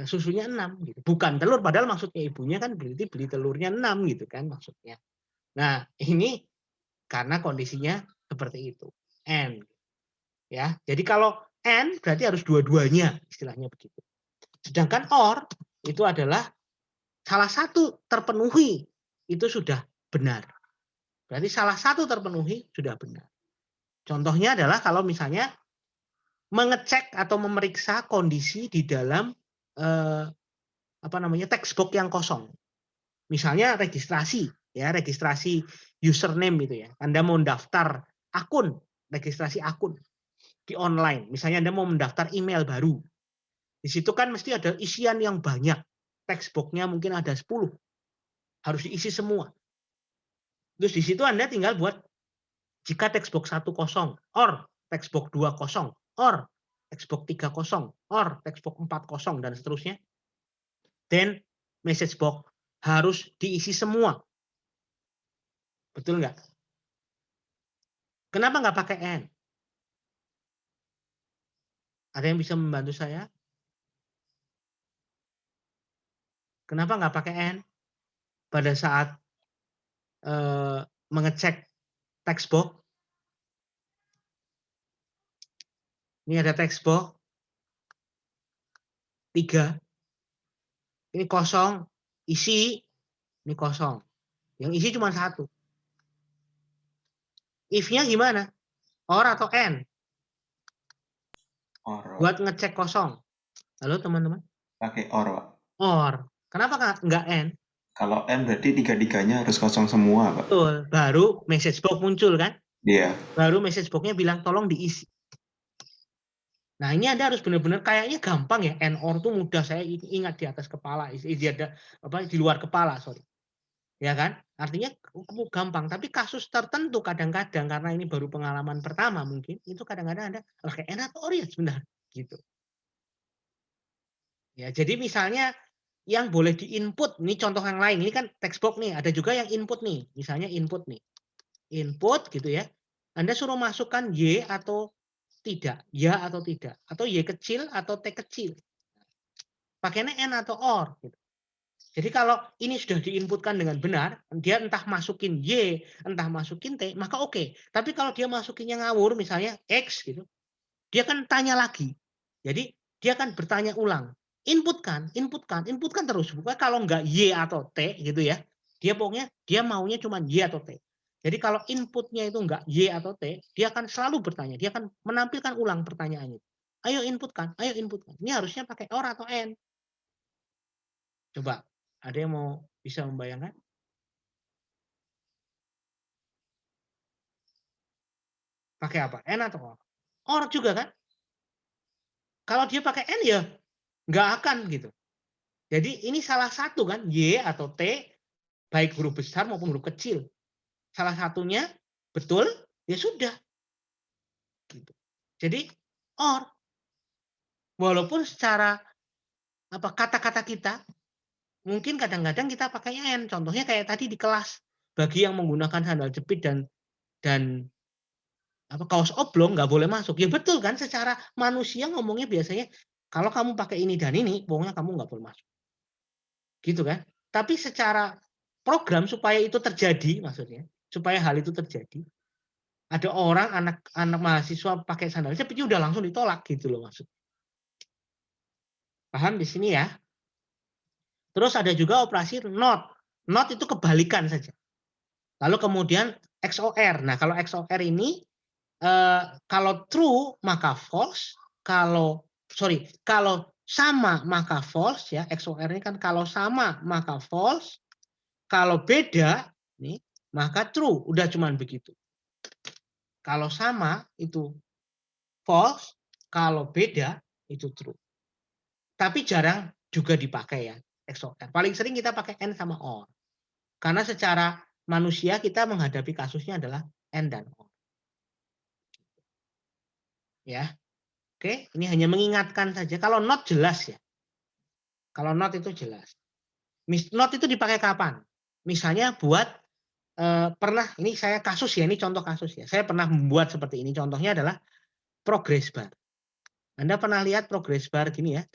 susunya 6 gitu. Bukan telur, padahal maksudnya ibunya kan berarti beli telurnya 6 gitu kan maksudnya. Nah, ini karena kondisinya seperti itu. And ya. Jadi kalau and berarti harus dua-duanya, istilahnya begitu. Sedangkan or itu adalah salah satu terpenuhi, itu sudah benar. Berarti salah satu terpenuhi sudah benar. Contohnya adalah kalau misalnya mengecek atau memeriksa kondisi di dalam text box yang kosong. Misalnya registrasi, ya, registrasi username itu ya. Anda mau mendaftar akun, registrasi akun di online. Misalnya Anda mau mendaftar email baru. Di situ kan mesti ada isian yang banyak. Text box-nya mungkin ada 10. Harus diisi semua. Terus di situ Anda tinggal buat jika text box 1 kosong, or text box 2 kosong, or text box 3 kosong, or text box 4 kosong, dan seterusnya. Then message box harus diisi semua. Betul nggak? Kenapa nggak pakai and? Ada yang bisa membantu saya? Kenapa nggak pakai and? Pada saat mengecek text box. Ini ada text box 3. Ini kosong, isi, ini kosong. Yang isi cuma 1. If-nya gimana? Or atau and?
Or.
Buat ngecek kosong. Halo teman-teman?
Pakai or, Pak.
Or. Kenapa nggak and?
Kalau and berarti tiga-tiganya harus kosong semua, Pak.
Betul. Baru message box muncul kan?
Iya.
Baru message box-nya bilang tolong diisi. Nah ini Anda harus benar-benar, kayaknya gampang ya, and or itu mudah, saya ingat di atas kepala, di luar kepala, sorry. Ya kan? Artinya gampang, tapi kasus tertentu kadang-kadang karena ini baru pengalaman pertama mungkin, itu kadang-kadang Anda pakai and atau or ya sebentar gitu. Ya, jadi misalnya yang boleh di-input, ini contoh yang lain, ini kan text box nih, ada juga yang input nih, misalnya input nih. Input gitu ya. Anda suruh masukkan Y atau tidak, ya atau tidak, atau Y kecil atau T kecil. Pakainya N atau OR. Gitu. Jadi kalau ini sudah diinputkan dengan benar, dia entah masukin Y, entah masukin T, maka oke. Tapi kalau dia masukinnya ngawur, misalnya X, gitu, dia kan tanya lagi. Jadi dia akan bertanya ulang. Inputkan terus. Pokoknya kalau nggak Y atau T, gitu ya, dia pokoknya dia maunya cuma Y atau T. Jadi kalau inputnya itu enggak Y atau T, dia akan selalu bertanya. Dia akan menampilkan ulang pertanyaannya. Ayo inputkan. Ini harusnya pakai OR atau AND. Coba, ada yang mau bisa membayangkan? Pakai apa? AND atau OR? OR juga kan? Kalau dia pakai AND ya nggak akan gitu. Jadi ini salah satu kan, Y atau T baik huruf besar maupun huruf kecil. Salah satunya betul, ya sudah. Gitu. Jadi or, walaupun secara kata-kata kita mungkin kadang-kadang kita pakai n. Contohnya kayak tadi di kelas, bagi yang menggunakan sandal jepit dan kaos oblong nggak boleh masuk. Ya betul kan, secara manusia ngomongnya biasanya kalau kamu pakai ini dan ini, pokoknya kamu nggak boleh masuk. Gitu kan? Tapi secara program supaya itu terjadi, maksudnya supaya hal itu terjadi, ada orang anak mahasiswa pakai sandal jepit udah langsung ditolak gitu loh maksud. Paham di sini ya? Terus ada juga operasi not. Not itu kebalikan saja. Lalu kemudian XOR. Nah, kalau XOR ini kalau true maka false, kalau sama maka false ya. XOR ini kan kalau sama maka false, kalau beda nih maka true. Udah cuman begitu. Kalau sama itu false, kalau beda itu true. Tapi jarang juga dipakai ya XOR. Paling sering kita pakai N sama OR. Karena secara manusia kita menghadapi kasusnya adalah N dan OR. Ya. Oke, ini hanya mengingatkan saja. Kalau not jelas ya. Kalau not itu jelas. Not itu dipakai kapan? Misalnya buat pernah, ini saya kasus ya, ini contoh kasus ya. Saya pernah membuat seperti ini. Contohnya adalah progress bar. Anda pernah lihat progress bar gini ya,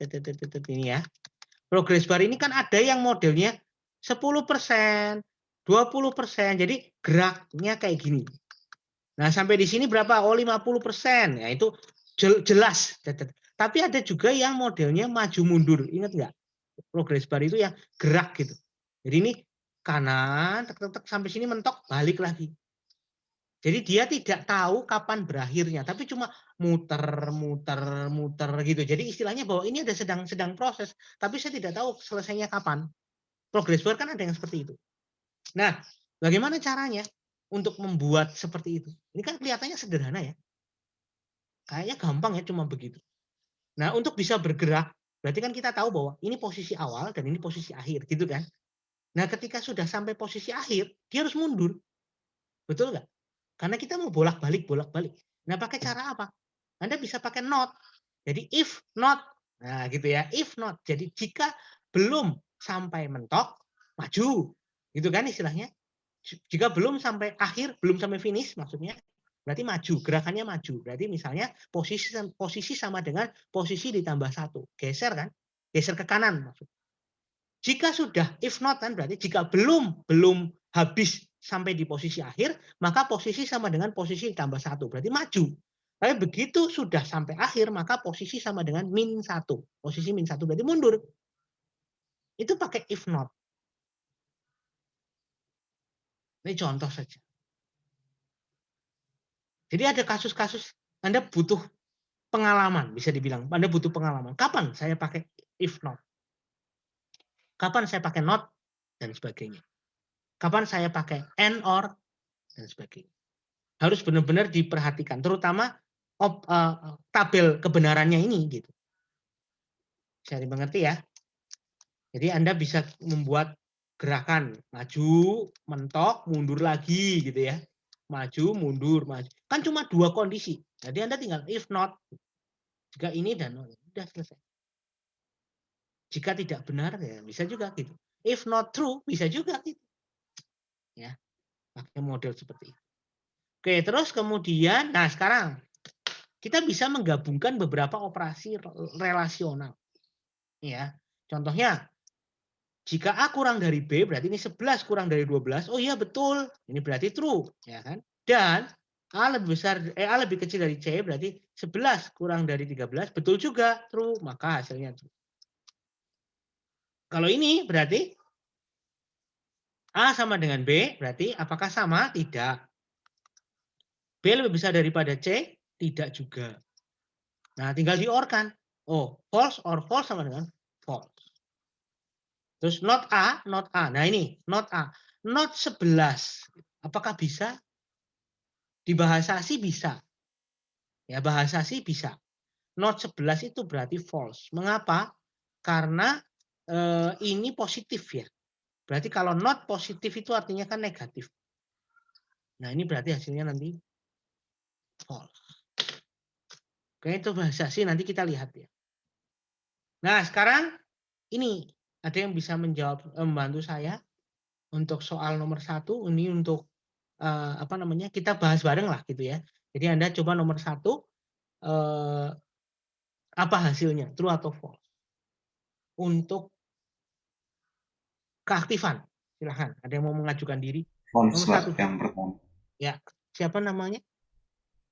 ini ya. Progress bar ini kan ada yang modelnya 10%, 20%. Jadi geraknya kayak gini. Nah, sampai di sini berapa? Oh, 50%. Ya, itu jelas. Tapi ada juga yang modelnya maju mundur. Ingat nggak? Progress bar itu yang gerak gitu. Jadi ini kanan, sampai sini mentok, balik lagi. Jadi dia tidak tahu kapan berakhirnya, tapi cuma muter gitu. Jadi istilahnya bahwa ini ada sedang proses, tapi saya tidak tahu selesainya kapan. Progress bar kan ada yang seperti itu. Nah, bagaimana caranya untuk membuat seperti itu? Ini kan kelihatannya sederhana ya. Kayaknya gampang ya, cuma begitu. Nah, untuk bisa bergerak, berarti kan kita tahu bahwa ini posisi awal dan ini posisi akhir, gitu kan? Nah, ketika sudah sampai posisi akhir, dia harus mundur. Betul nggak? Karena kita mau bolak-balik. Nah, pakai cara apa? Anda bisa pakai not. Jadi if not, nah gitu ya, if not. Jadi jika belum sampai mentok, maju. Gitu kan istilahnya. Jika belum sampai akhir, belum sampai finish maksudnya, berarti maju, gerakannya maju. Berarti misalnya posisi sama dengan posisi ditambah 1. Geser kan? Geser ke kanan maksudnya. Jika sudah if not kan berarti jika belum habis sampai di posisi akhir, maka posisi sama dengan posisi ditambah 1. Berarti maju. Tapi begitu sudah sampai akhir, maka posisi sama dengan -1. Posisi -1 berarti mundur. Itu pakai if not. Ini contoh saja. Jadi ada kasus-kasus Anda butuh pengalaman, bisa dibilang. Anda butuh pengalaman. Kapan saya pakai if not? Kapan saya pakai not? Dan sebagainya. Kapan saya pakai and or? Dan sebagainya. Harus benar-benar diperhatikan. Terutama tabel kebenarannya ini. Gitu. Bisa dimengerti ya? Jadi Anda bisa membuat gerakan. Maju, mentok, mundur lagi. Gitu ya. Maju, mundur, maju. Kan cuma 2 kondisi. Jadi Anda tinggal if not. Jika ini dan sudah selesai. Jika tidak benar ya bisa juga gitu. If not true bisa juga gitu. Ya. Pakai model seperti itu. Oke, terus kemudian nah sekarang kita bisa menggabungkan beberapa operasi relasional. Ya. Contohnya jika A kurang dari B berarti ini 11 kurang dari 12. Oh iya betul. Ini berarti true, ya kan? Dan A lebih kecil dari C berarti 11 kurang dari 13 betul juga true, maka hasilnya true. Kalau ini berarti A sama dengan B, berarti apakah sama? Tidak. B lebih besar daripada C? Tidak juga. Nah, tinggal di-or-kan. Oh, false or false sama dengan false. Terus not A. Nah ini, not A. Not 11. Apakah bisa? Di bahasa C bisa. Ya, bahasa C bisa. Not 11 itu berarti false. Mengapa? Karena ini positif ya. Berarti kalau not positif itu artinya kan negatif. Nah, ini berarti hasilnya nanti false. Oke, itu bahasa sih nanti kita lihat ya. Nah, sekarang ini ada yang bisa membantu saya untuk soal nomor 1. Ini untuk kita bahas bareng lah gitu ya. Jadi Anda coba nomor 1 apa hasilnya, true atau false. Untuk keaktifan, silahkan. Ada yang mau mengajukan diri?
False,
Nomor
Pak,
1.
yang pertama.
Ya, siapa namanya?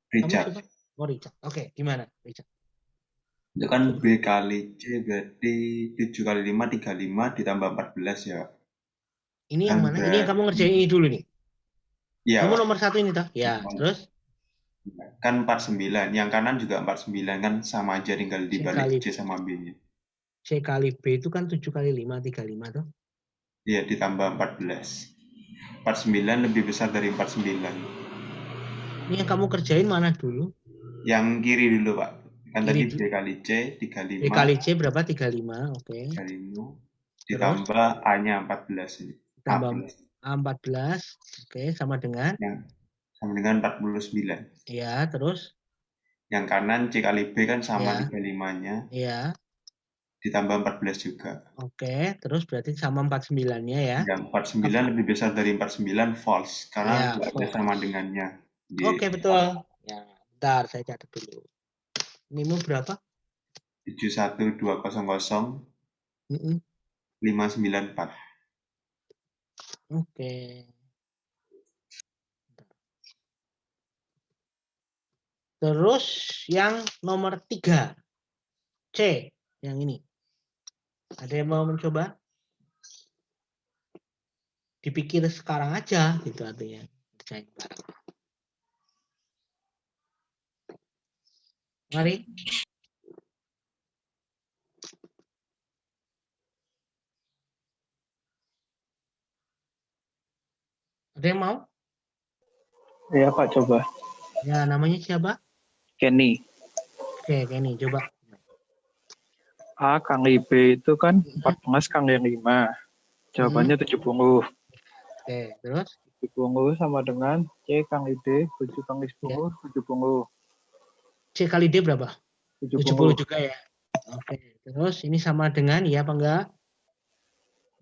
Kamu
Richard.
coba. Oh, Richard. Oke, gimana Richard?
Itu kan B kali C berarti 7 kali 5, 35 ditambah 14 ya, Pak.
Ini yang
Kan
mana? Ini yang kamu ngerjain ini dulu nih.
Iya,
Kamu
Pak.
nomor 1 ini toh? Ya, terus?
Kan 49. Yang kanan juga 49 kan sama aja, tinggal dibalik C sama B-nya.
C kali B itu kan 7 kali 5, 35 toh?
Iya, ditambah 14. 49 lebih besar dari 49.
Ini yang kamu kerjain mana dulu?
Yang kiri dulu, Pak. Kan
Kiri
tadi B kali C 35.
B kali C berapa? 35, oke.
35 ditambah A-nya 14 ini.
Tambah A14, oke, sama dengan?
Sama dengan 49.
Iya, terus?
Yang kanan C kali B kan sama
Ya.
35-nya.
Iya.
Ditambah 14 juga.
Oke, terus berarti sama 49-nya ya?
Yang 49 lebih besar dari 49 false. Karena nggak ada sama dengannya.
Oke, betul. Ya, bentar, saya catat dulu. Nemu berapa?
71200 594.
Oke. Terus yang nomor 3. C, yang ini. Ada yang mau mencoba? Dipikir sekarang aja, gitu artinya. Kerjain bareng. Mari. Ada yang mau?
Ya Pak, coba.
Ya, namanya siapa?
Kenny.
Oke, Kenny, coba.
A kali B itu kan 14 kali 5. Jawabannya 70.
Oke, terus?
70 sama dengan C kali D, 7 kali 10, 70.
C kali D berapa? 70 juga ya. Oke, terus ini sama dengan ya apa enggak?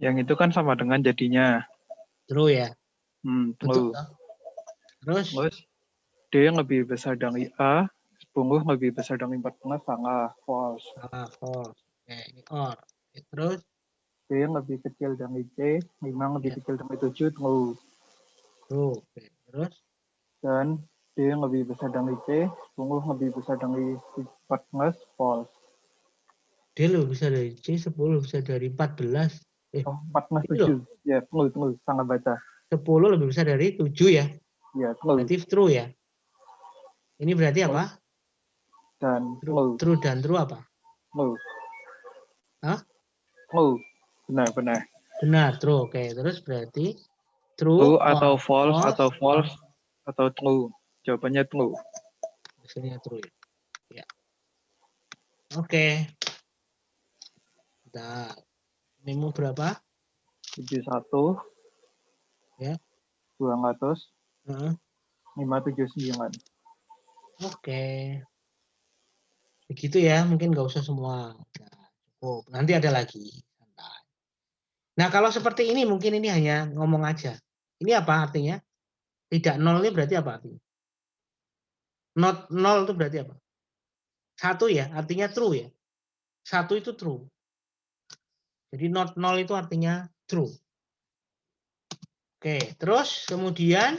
Yang itu kan sama dengan jadinya.
True ya.
True.
Terus
D yang lebih besar dari A, 10 lebih besar dari 14, salah, false.
Salah, false. Oke, ini or. Oke, terus
D yang lebih kecil dari C, 5 lebih kecil dari 7, true.
True. Oke, terus
Dan D yang lebih besar dari C, 10 lebih besar dari 14, false.
D lebih besar dari C, 10 lebih besar dari 14.
14, 7. Ya, true, salah baca.
10 lebih besar dari 7 ya.
Ya, true.
Berarti true ya. Ini berarti apa?
Dan
true dan true apa?
True.
Hah?
True. Benar.
Benar, true. Oke, terus berarti
true atau false atau true. Jawabannya true.
Hasilnya true ya. Oke. Bentar. Nemu berapa?
71.
Ya.
200. 579.
Oke. Begitu ya, mungkin nggak usah semua. Cukup. Nanti ada lagi. Nah, kalau seperti ini mungkin ini hanya ngomong aja. Ini apa artinya? Tidak nol ini berarti apa artinya? Not nol itu berarti apa? 1 ya, artinya true ya. 1 itu true. Jadi not nol itu artinya true. Oke, terus kemudian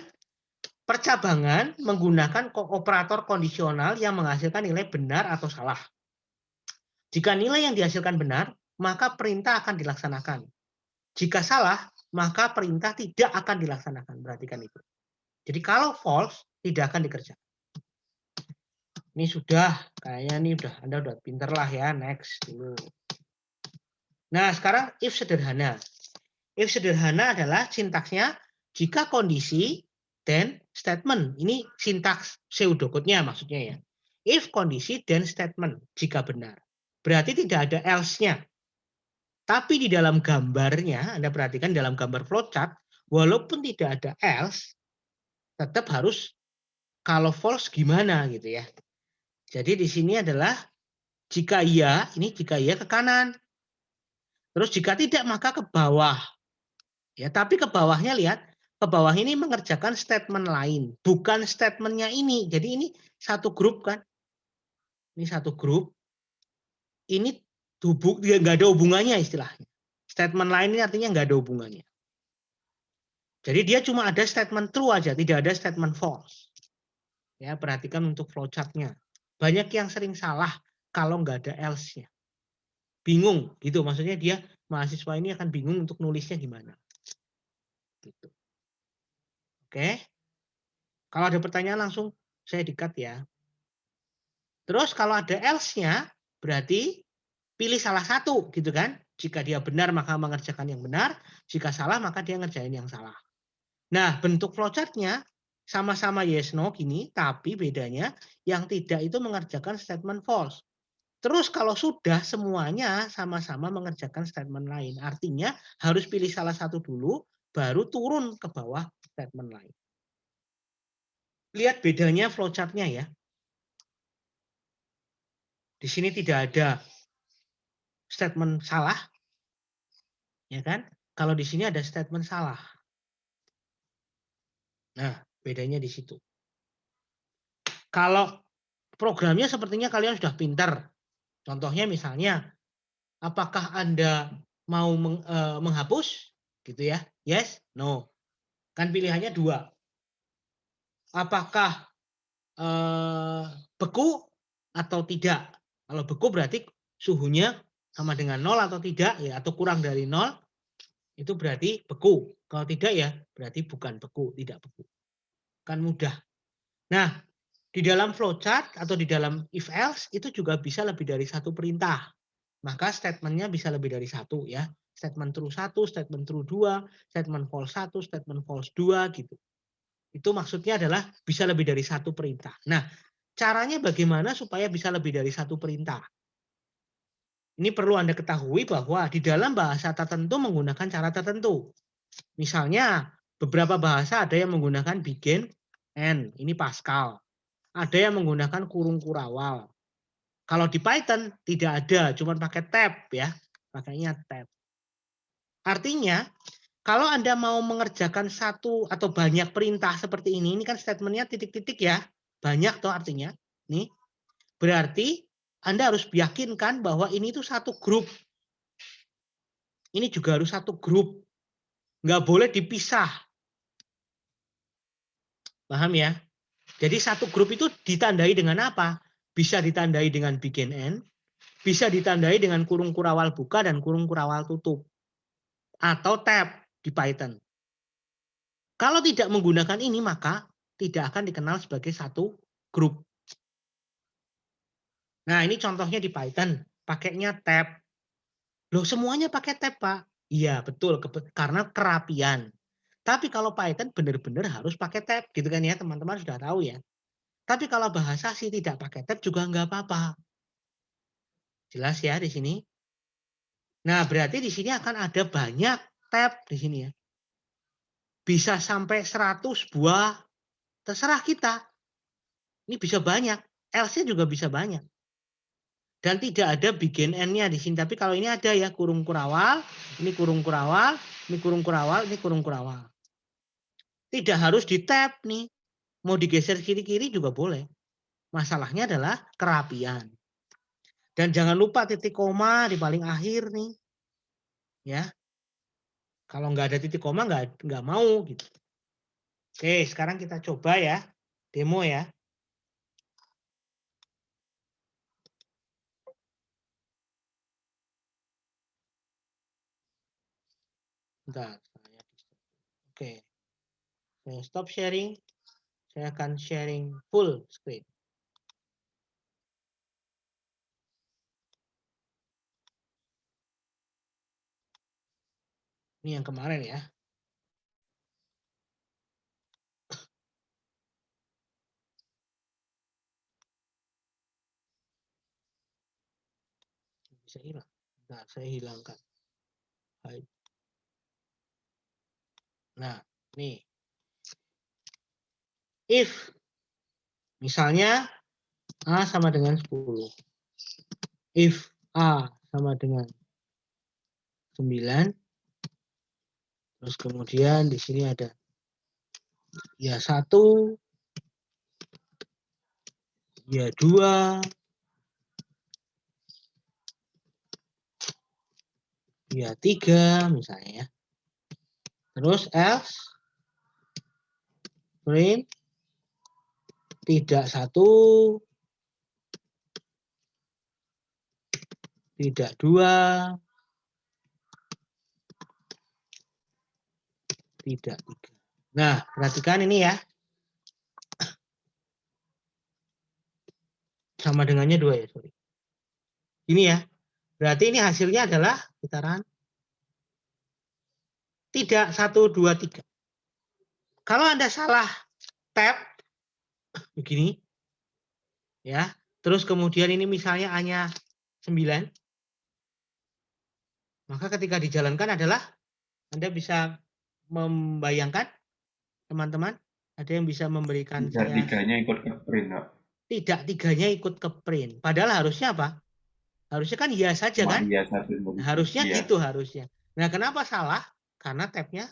percabangan menggunakan operator kondisional yang menghasilkan nilai benar atau salah. Jika nilai yang dihasilkan benar, maka perintah akan dilaksanakan. Jika salah, maka perintah tidak akan dilaksanakan. Perhatikan itu. Jadi kalau false, tidak akan dikerjakan. Ini sudah, kayaknya ini Anda udah pinter lah ya. Next dulu. Nah, sekarang if sederhana. If sederhana adalah sintaksnya jika kondisi then statement. Ini sintaks pseudocode-nya maksudnya ya. If kondisi then statement jika benar. Berarti tidak ada else-nya. Tapi di dalam gambarnya, Anda perhatikan dalam gambar flowchart, walaupun tidak ada else, tetap harus kalau false gimana gitu ya. Jadi di sini adalah jika iya, ini jika iya ke kanan. Terus jika tidak maka ke bawah. Ya, tapi ke bawahnya lihat, ke bawah ini mengerjakan statement lain, bukan statementnya ini. Jadi ini satu grup kan. Ini satu grup. Ini nggak ada hubungannya istilahnya. Statement lain ini artinya nggak ada hubungannya. Jadi dia cuma ada statement true aja, tidak ada statement false. Ya, perhatikan untuk flowchart-nya. Banyak yang sering salah kalau nggak ada else-nya. Bingung gitu, maksudnya dia mahasiswa ini akan bingung untuk nulisnya gimana. Gitu. Oke. Kalau ada pertanyaan langsung saya di-cut ya. Terus kalau ada else-nya berarti pilih salah satu gitu kan. Jika dia benar maka mengerjakan yang benar, jika salah maka dia ngerjain yang salah. Nah, bentuk flowchart-nya sama-sama yes no gini, tapi bedanya yang tidak itu mengerjakan statement false. Terus kalau sudah semuanya sama-sama mengerjakan statement lain. Artinya harus pilih salah satu dulu, baru turun ke bawah statement lain. Lihat bedanya flowchart-nya ya. Di sini tidak ada statement salah, ya kan? Kalau di sini ada statement salah. Nah, bedanya di situ. Kalau programnya sepertinya kalian sudah pintar. Contohnya misalnya, apakah Anda mau menghapus? Gitu ya. Yes, no. Kan pilihannya dua. Apakah beku atau tidak? Kalau beku berarti suhunya sama dengan 0 atau tidak, ya, atau kurang dari 0, itu berarti beku. Kalau tidak ya berarti bukan beku, tidak beku. Kan mudah. Nah, di dalam flowchart atau di dalam if else itu juga bisa lebih dari satu perintah. Maka statementnya bisa lebih dari satu ya. Statement true 1, statement true 2, statement false 1, statement false 2 gitu. Itu maksudnya adalah bisa lebih dari satu perintah. Nah, caranya bagaimana supaya bisa lebih dari satu perintah? Ini perlu Anda ketahui bahwa di dalam bahasa tertentu menggunakan cara tertentu. Misalnya, beberapa bahasa ada yang menggunakan begin and, ini Pascal. Ada yang menggunakan kurung kurawal. Kalau di Python tidak ada, cuma pakai tab ya, pakainya tab. Artinya, kalau Anda mau mengerjakan satu atau banyak perintah seperti ini kan statementnya titik-titik ya, banyak tuh artinya. Nih, berarti Anda harus yakinkan bahwa ini tuh satu grup. Ini juga harus satu grup. Nggak boleh dipisah. Paham ya? Jadi satu grup itu ditandai dengan apa? Bisa ditandai dengan begin end, bisa ditandai dengan kurung kurawal buka dan kurung kurawal tutup. Atau tab di Python. Kalau tidak menggunakan ini maka tidak akan dikenal sebagai satu grup. Nah, ini contohnya di Python, pakainya tab. Loh, semuanya pakai tab, Pak. Iya, betul, karena kerapian. Tapi kalau Python benar-benar harus pakai tab, gitu kan ya, teman-teman sudah tahu ya. Tapi kalau bahasa sih tidak pakai tab juga nggak apa-apa. Jelas ya di sini? Nah, berarti di sini akan ada banyak tab di sini ya. Bisa sampai 100 buah, terserah kita. Ini bisa banyak, else-nya juga bisa banyak. Dan tidak ada begin end-nya di sini. Tapi kalau ini ada ya, kurung kurawal, ini kurung kurawal, ini kurung kurawal, ini kurung kurawal. Tidak harus di tab nih. Mau digeser kiri-kiri juga boleh. Masalahnya adalah kerapian. Dan jangan lupa titik koma di paling akhir nih. Ya. Kalau nggak ada titik koma nggak mau gitu. Oke, sekarang kita coba ya. Demo ya. Bentar. Oke. Saya stop sharing. Saya akan sharing full screen. Ini yang kemarin ya. Bisa hilang. Nah, saya hilangkan. Baik. Nah, nih. If misalnya A sama dengan 10. If A sama dengan 9. Terus kemudian di sini ada ya 1, ya 2, ya 3 misalnya ya. Terus else print tidak 1, tidak 2, tidak 3. Nah, perhatikan ini ya. Sama dengannya 2 ya, sorry. Ini ya. Berarti ini hasilnya adalah putaran tidak 1, 2, 3. Kalau Anda salah tab begini ya, terus kemudian ini misalnya hanya 9, maka ketika dijalankan adalah Anda bisa membayangkan teman-teman, ada yang bisa memberikan
Tidak
saya
tiganya ikut ke print, Pak.
tidak 3-nya ikut ke print. Padahal harusnya apa? Harusnya kan iya saja
Cuma
kan?
iya satu.
Nah, harusnya
Iya.
gitu harusnya. Nah, kenapa salah? Karena tabnya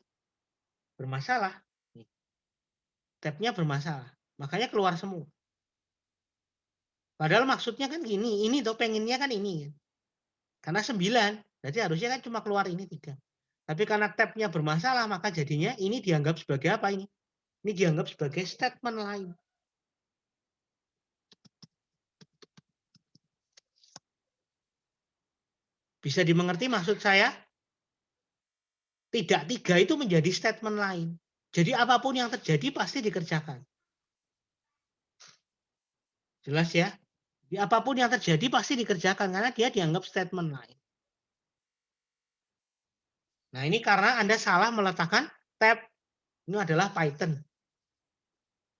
bermasalah. Tabnya bermasalah. Makanya keluar semua. Padahal maksudnya kan gini, ini tuh pengennya kan ini. Karena 9, berarti harusnya kan cuma keluar ini 3. Tapi karena tabnya bermasalah, maka jadinya ini dianggap sebagai apa ini? Ini dianggap sebagai statement lain. Bisa dimengerti maksud saya? Tidak 3 itu menjadi statement lain. Jadi apapun yang terjadi pasti dikerjakan. Jelas ya? Apapun yang terjadi pasti dikerjakan karena dia dianggap statement lain. Nah, ini karena Anda salah meletakkan tab. Ini adalah Python.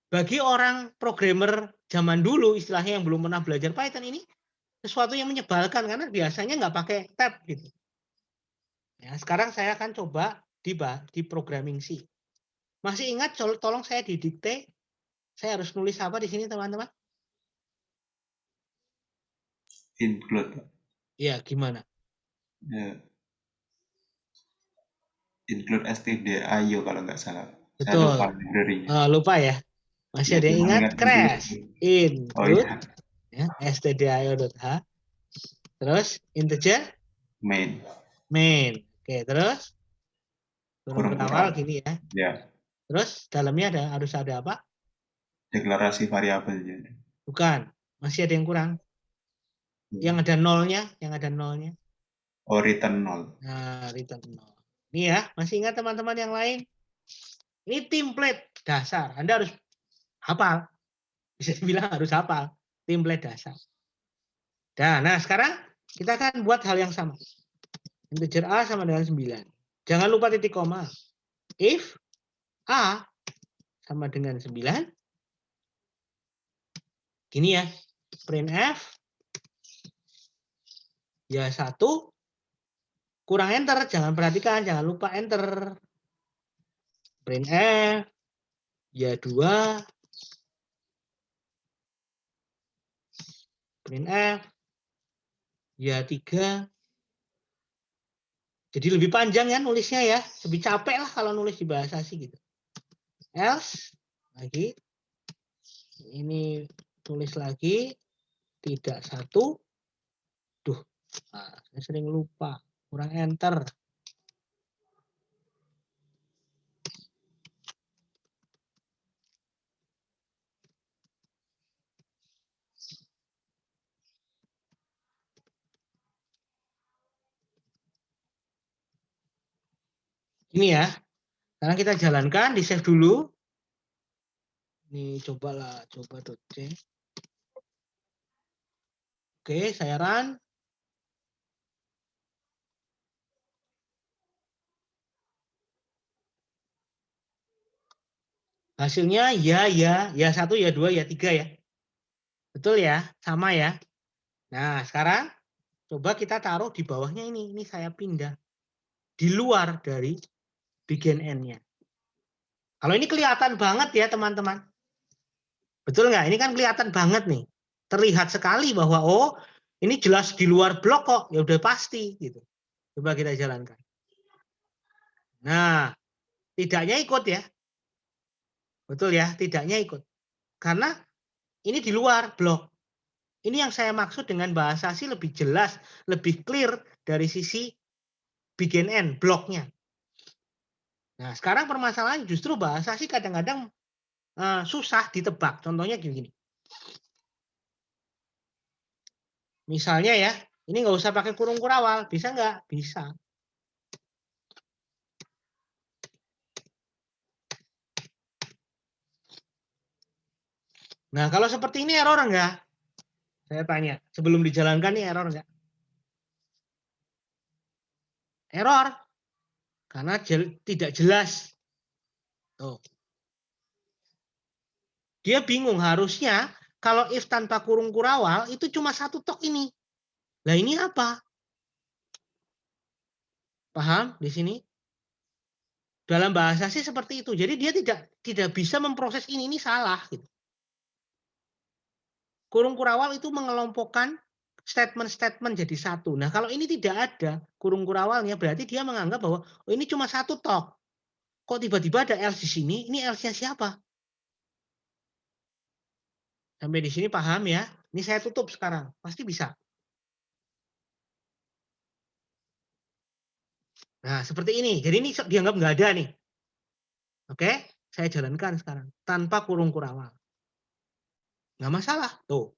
Bagi orang programmer zaman dulu, istilahnya yang belum pernah belajar Python, ini sesuatu yang menyebalkan karena biasanya nggak pakai tab gitu. Ya, sekarang saya akan coba di programming C. Masih ingat, tolong saya didikte. Saya harus nulis apa di sini, teman-teman?
Include, Pak.
Ya, gimana?
Ya. Include stdio kalau nggak salah. Saya
Betul.
lupa library-nya.
Lupa ya? Masih
Ya,
ada yang
cuma
ingat?
ingat
Crash.
include.
Include. Ya, stdio.h. Terus integer?
Main.
Oke, terus? Turun ke awal gini ya.
Ya.
Terus dalamnya harus ada apa?
Deklarasi variabelnya.
Bukan. Masih ada yang kurang. Yang ada nolnya.
Oh, return 0.
Nah, return 0. Ini ya, masih ingat teman-teman yang lain? Ini template dasar. Anda harus hafal. Bisa dibilang harus hafal. Template dasar. Nah, sekarang kita akan buat hal yang sama. Integer A sama dengan 9. Jangan lupa titik koma. If A sama dengan 9. Gini ya. Printf. Ya 1. Kurang enter. Jangan perhatikan. Jangan lupa enter. Printf. Ya 2. Printf. Ya 3. Jadi lebih panjang ya nulisnya ya. Lebih capek lah kalau nulis di bahasa C gitu. Else. Lagi. Ini tulis lagi. Tidak 1. Duh. Nah, saya sering lupa. Kurang enter. Ini ya. Sekarang kita jalankan, di save dulu. Ini coba .c. Oke, saya run. Hasilnya ya 1, ya 2, ya 3 ya. Betul ya, sama ya. Nah, sekarang coba kita taruh di bawahnya ini. Ini saya pindah. di luar dari begin N-nya. Kalau ini kelihatan banget ya teman-teman. Betul nggak? Ini kan kelihatan banget nih. Terlihat sekali bahwa oh ini jelas di luar blok kok. Ya udah pasti gitu. Coba kita jalankan. Nah, tidaknya ikut ya. Betul ya, tidaknya ikut. Karena ini di luar blok. Ini yang saya maksud dengan bahasa asih lebih jelas, lebih clear dari sisi begin N, bloknya. Nah, sekarang permasalahan justru bahasa asih kadang-kadang susah ditebak. Contohnya gini. Misalnya ya, ini nggak usah pakai kurung kurawal. Bisa nggak? Bisa. Nah, kalau seperti ini error enggak? Saya tanya, sebelum dijalankan ini error enggak? Error. Karena tidak jelas. Tuh. Dia bingung, harusnya kalau if tanpa kurung kurawal itu cuma satu tok ini. Nah, ini apa? Paham di sini? Dalam bahasa sih seperti itu. Jadi dia tidak bisa memproses ini salah gitu. Kurung kurawal itu mengelompokkan statement-statement jadi satu. Nah, kalau ini tidak ada kurung kurawalnya, berarti dia menganggap bahwa oh, ini cuma satu tok. Kok tiba-tiba ada else di sini? Ini else-nya siapa? Sampai di sini paham ya? Ini saya tutup sekarang. Pasti bisa. Nah, seperti ini. Jadi ini dianggap nggak ada nih. Oke, saya jalankan sekarang. Tanpa kurung kurawal. Nggak masalah. Tuh.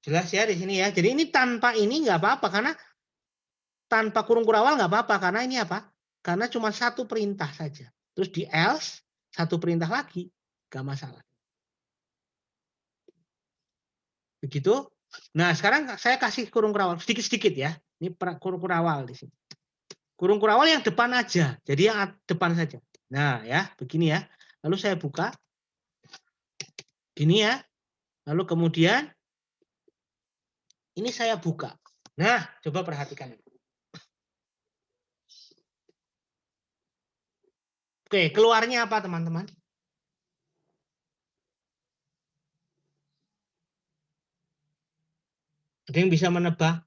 Jelas ya di sini ya. Jadi ini tanpa ini nggak apa-apa karena tanpa kurung kurawal nggak apa-apa karena ini apa? Karena cuma satu perintah saja. Terus di else satu perintah lagi nggak masalah. Begitu. Nah sekarang saya kasih kurung kurawal sedikit-sedikit ya. Ini kurung kurawal di sini. Kurung kurawal yang depan aja. Jadi yang depan saja. Nah ya begini ya. Lalu saya buka. Gini ya. Lalu kemudian ini saya buka. Nah, coba perhatikan. Oke, keluarnya apa teman-teman? Ada yang bisa menebak?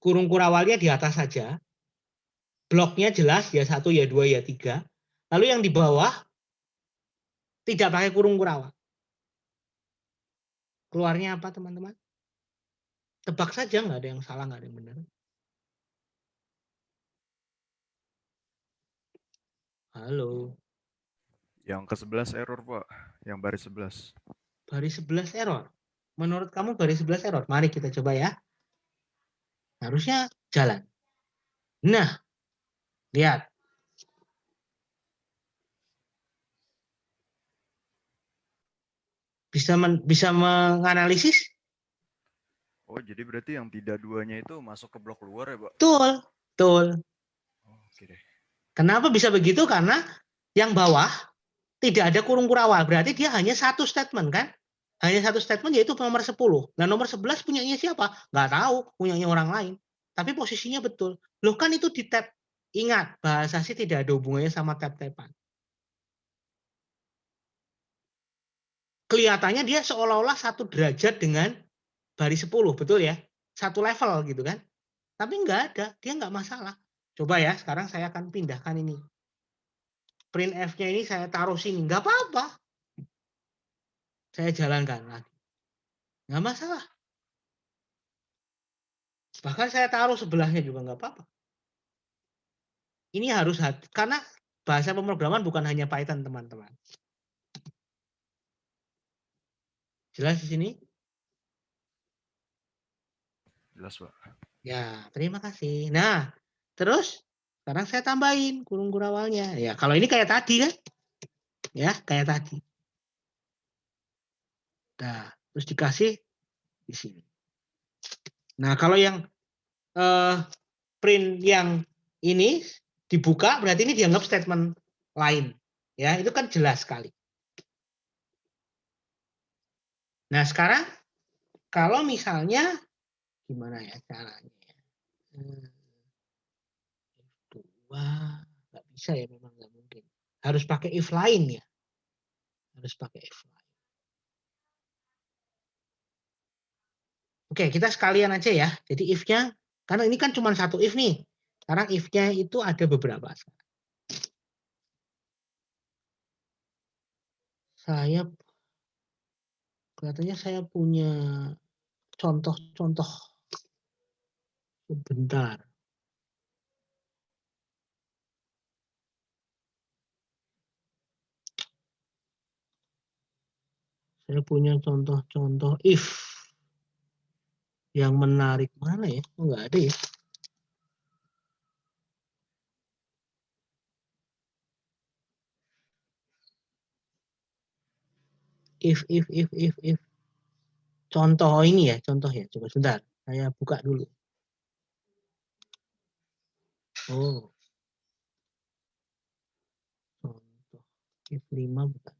Kurung kurawalnya di atas saja. Bloknya jelas, ya 1, ya 2, ya 3. Lalu yang di bawah tidak pakai kurung kurawal. Keluarnya apa teman-teman? Tebak saja, nggak ada yang salah, nggak ada yang benar. Halo.
Yang ke-11 error, Pak. Yang baris 11.
Baris 11 error. Menurut kamu baris 11 error? Mari kita coba ya. Harusnya jalan. Nah, lihat. Bisa menganalisis?
Oh, jadi berarti yang tidak duanya itu masuk ke blok luar ya, Pak?
Betul, betul.
Oh, oke deh.
Kenapa bisa begitu? Karena yang bawah tidak ada kurung kurawal. Berarti dia hanya satu statement kan? Hanya satu statement yaitu nomor 10. Nah nomor 11 punyanya siapa? Nggak tahu, punyanya orang lain. Tapi posisinya betul. Loh kan itu di tab. Ingat, bahasa sih tidak ada hubungannya sama tab-taban. Kelihatannya dia seolah-olah satu derajat dengan baris 10, betul ya? Satu level gitu kan? Tapi nggak ada, dia nggak masalah. Coba ya, sekarang saya akan pindahkan ini. Print F-nya ini saya taruh sini, nggak apa-apa. Saya jalankan lagi. Nggak masalah. Bahkan saya taruh sebelahnya juga nggak apa-apa. Ini harus hati, karena bahasa pemrograman bukan hanya Python, teman-teman. Jelas di sini?
Jelas, Pak.
Ya, terima kasih. Nah, terus sekarang saya tambahin kurung kurawalnya. Ya, kalau ini kayak tadi kan? Ya, kayak tadi. Nah, terus dikasih di sini. Nah, kalau yang print yang ini dibuka, berarti ini dianggap statement lain. Ya, itu kan jelas sekali. Nah, sekarang kalau misalnya Gimana ya caranya? If 2 nggak bisa ya, memang nggak mungkin. Harus pakai if lain ya. Harus pakai if lain. Oke, kita sekalian aja ya. Jadi if-nya, karena ini kan cuma satu if nih. Sekarang if-nya itu ada beberapa. Saya kelihatannya saya punya contoh-contoh sebentar. Saya punya contoh-contoh if yang menarik mana ya? Oh, nggak ada ya. If. Contoh ini ya, contoh ya. Coba sebentar, saya buka dulu. Oh, contoh if 5 bukan.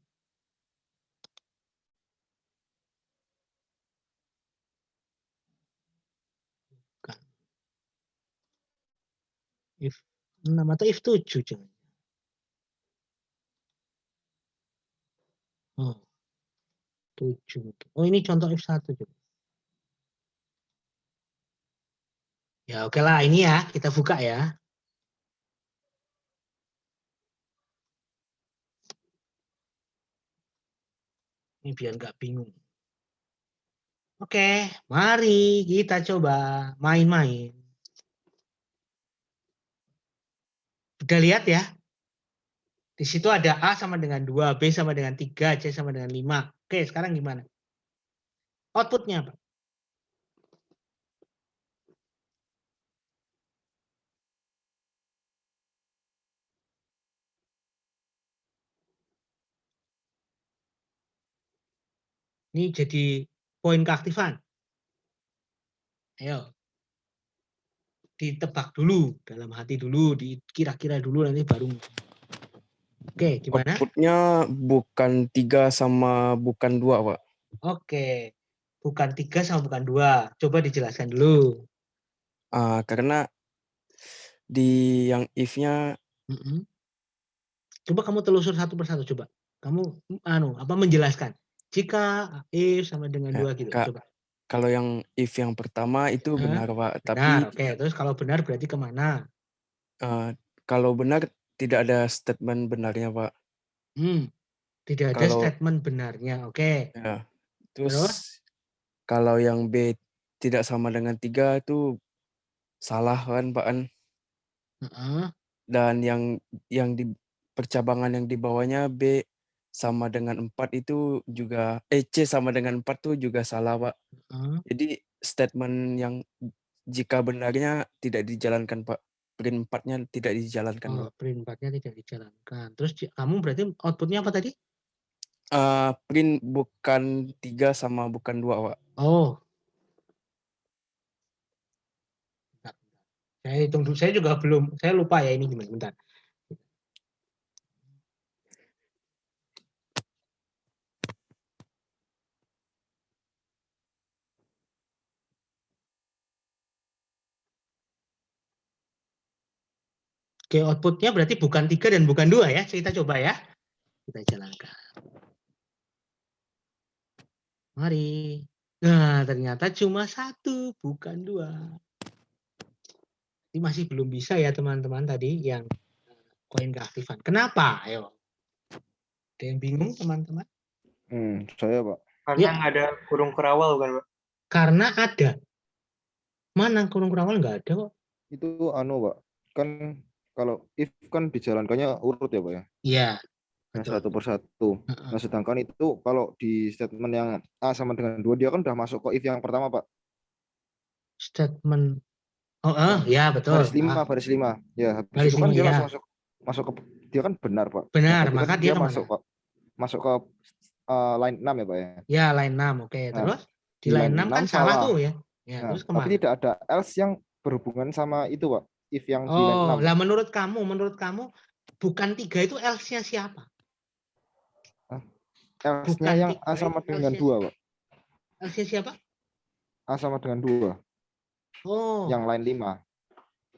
Bukan. If 6 atau if 7 jangan. Oh, 7. Oh, ini contoh if 1 coba. Ya, oke lah, ini ya, kita buka ya. Ini biar nggak bingung. Oke, mari kita coba main-main. Udah lihat ya? Di situ ada A sama dengan 2, B sama dengan 3, C sama dengan 5. Oke, sekarang gimana? Outputnya apa? Ini jadi poin keaktifan. Ayo. Ditebak dulu, dalam hati dulu, dikira-kira dulu, nanti baru. Oke, gimana?
Outputnya bukan 3 sama bukan 2, Pak.
Oke, bukan 3 sama bukan 2. Coba dijelaskan dulu.
Karena di yang if-nya
Coba kamu telusur satu persatu, coba. Kamu menjelaskan. Jika if sama dengan 2 gitu, coba.
Kalau yang if yang pertama itu benar, Pak.
Benar,
Tapi
oke. Terus kalau benar berarti kemana?
Kalau benar tidak ada statement benarnya, Pak.
Tidak ada statement benarnya, oke.
Ya. Terus kalau yang B tidak sama dengan 3 itu salah kan, Pak kan? Dan yang di percabangan yang di bawahnya B sama dengan 4 itu juga C sama dengan 4 itu juga salah, Pak. Jadi statement yang jika benarnya tidak dijalankan, Pak. Print 4-nya tidak dijalankan, Pak.
Print 4-nya tidak dijalankan. Terus kamu berarti outputnya apa tadi?
Print bukan 3 sama bukan 2, Pak.
Oh. Saya hitung dulu, saya juga belum, saya lupa ya ini gimana, bentar. Oke, outputnya berarti bukan 3 dan bukan 2 ya. Kita coba ya. Kita jalankan. Mari. Nah, ternyata cuma 1, bukan 2. Ini masih belum bisa ya teman-teman tadi yang koin keaktifan. Kenapa? Ayo. Ada yang bingung teman-teman?
Saya, Pak.
Karena nggak ada kurung kerawal kan, Pak?
Karena ada. Mana kurung kerawal nggak ada kok.
Itu Pak. Kan kalau if kan dijalankannya urut ya, Pak ya?
Iya.
Yang satu persatu. Nah, sedangkan itu kalau di statement yang A sama dengan 2 dia kan udah masuk ke if yang pertama, Pak.
Statement ya betul.
Baris 5. Ya, habis
baris
itu kan
5,
dia
ya.
langsung masuk ke dia kan benar, Pak.
Benar,
nah,
maka
kan
dia
masuk ke line 6 ya, Pak ya.
Ya, line 6. Oke, terus di line 6 kan salah tuh ya. Ya, terus kemana?
Tapi tidak ada else yang berhubungan sama itu, Pak. If yang di line 6.
Lah menurut kamu bukan 3 itu else-nya siapa?
Else-nya yang A sama dengan 2, Pak.
Else-nya siapa?
A sama dengan 2.
Oh.
Yang lain 5.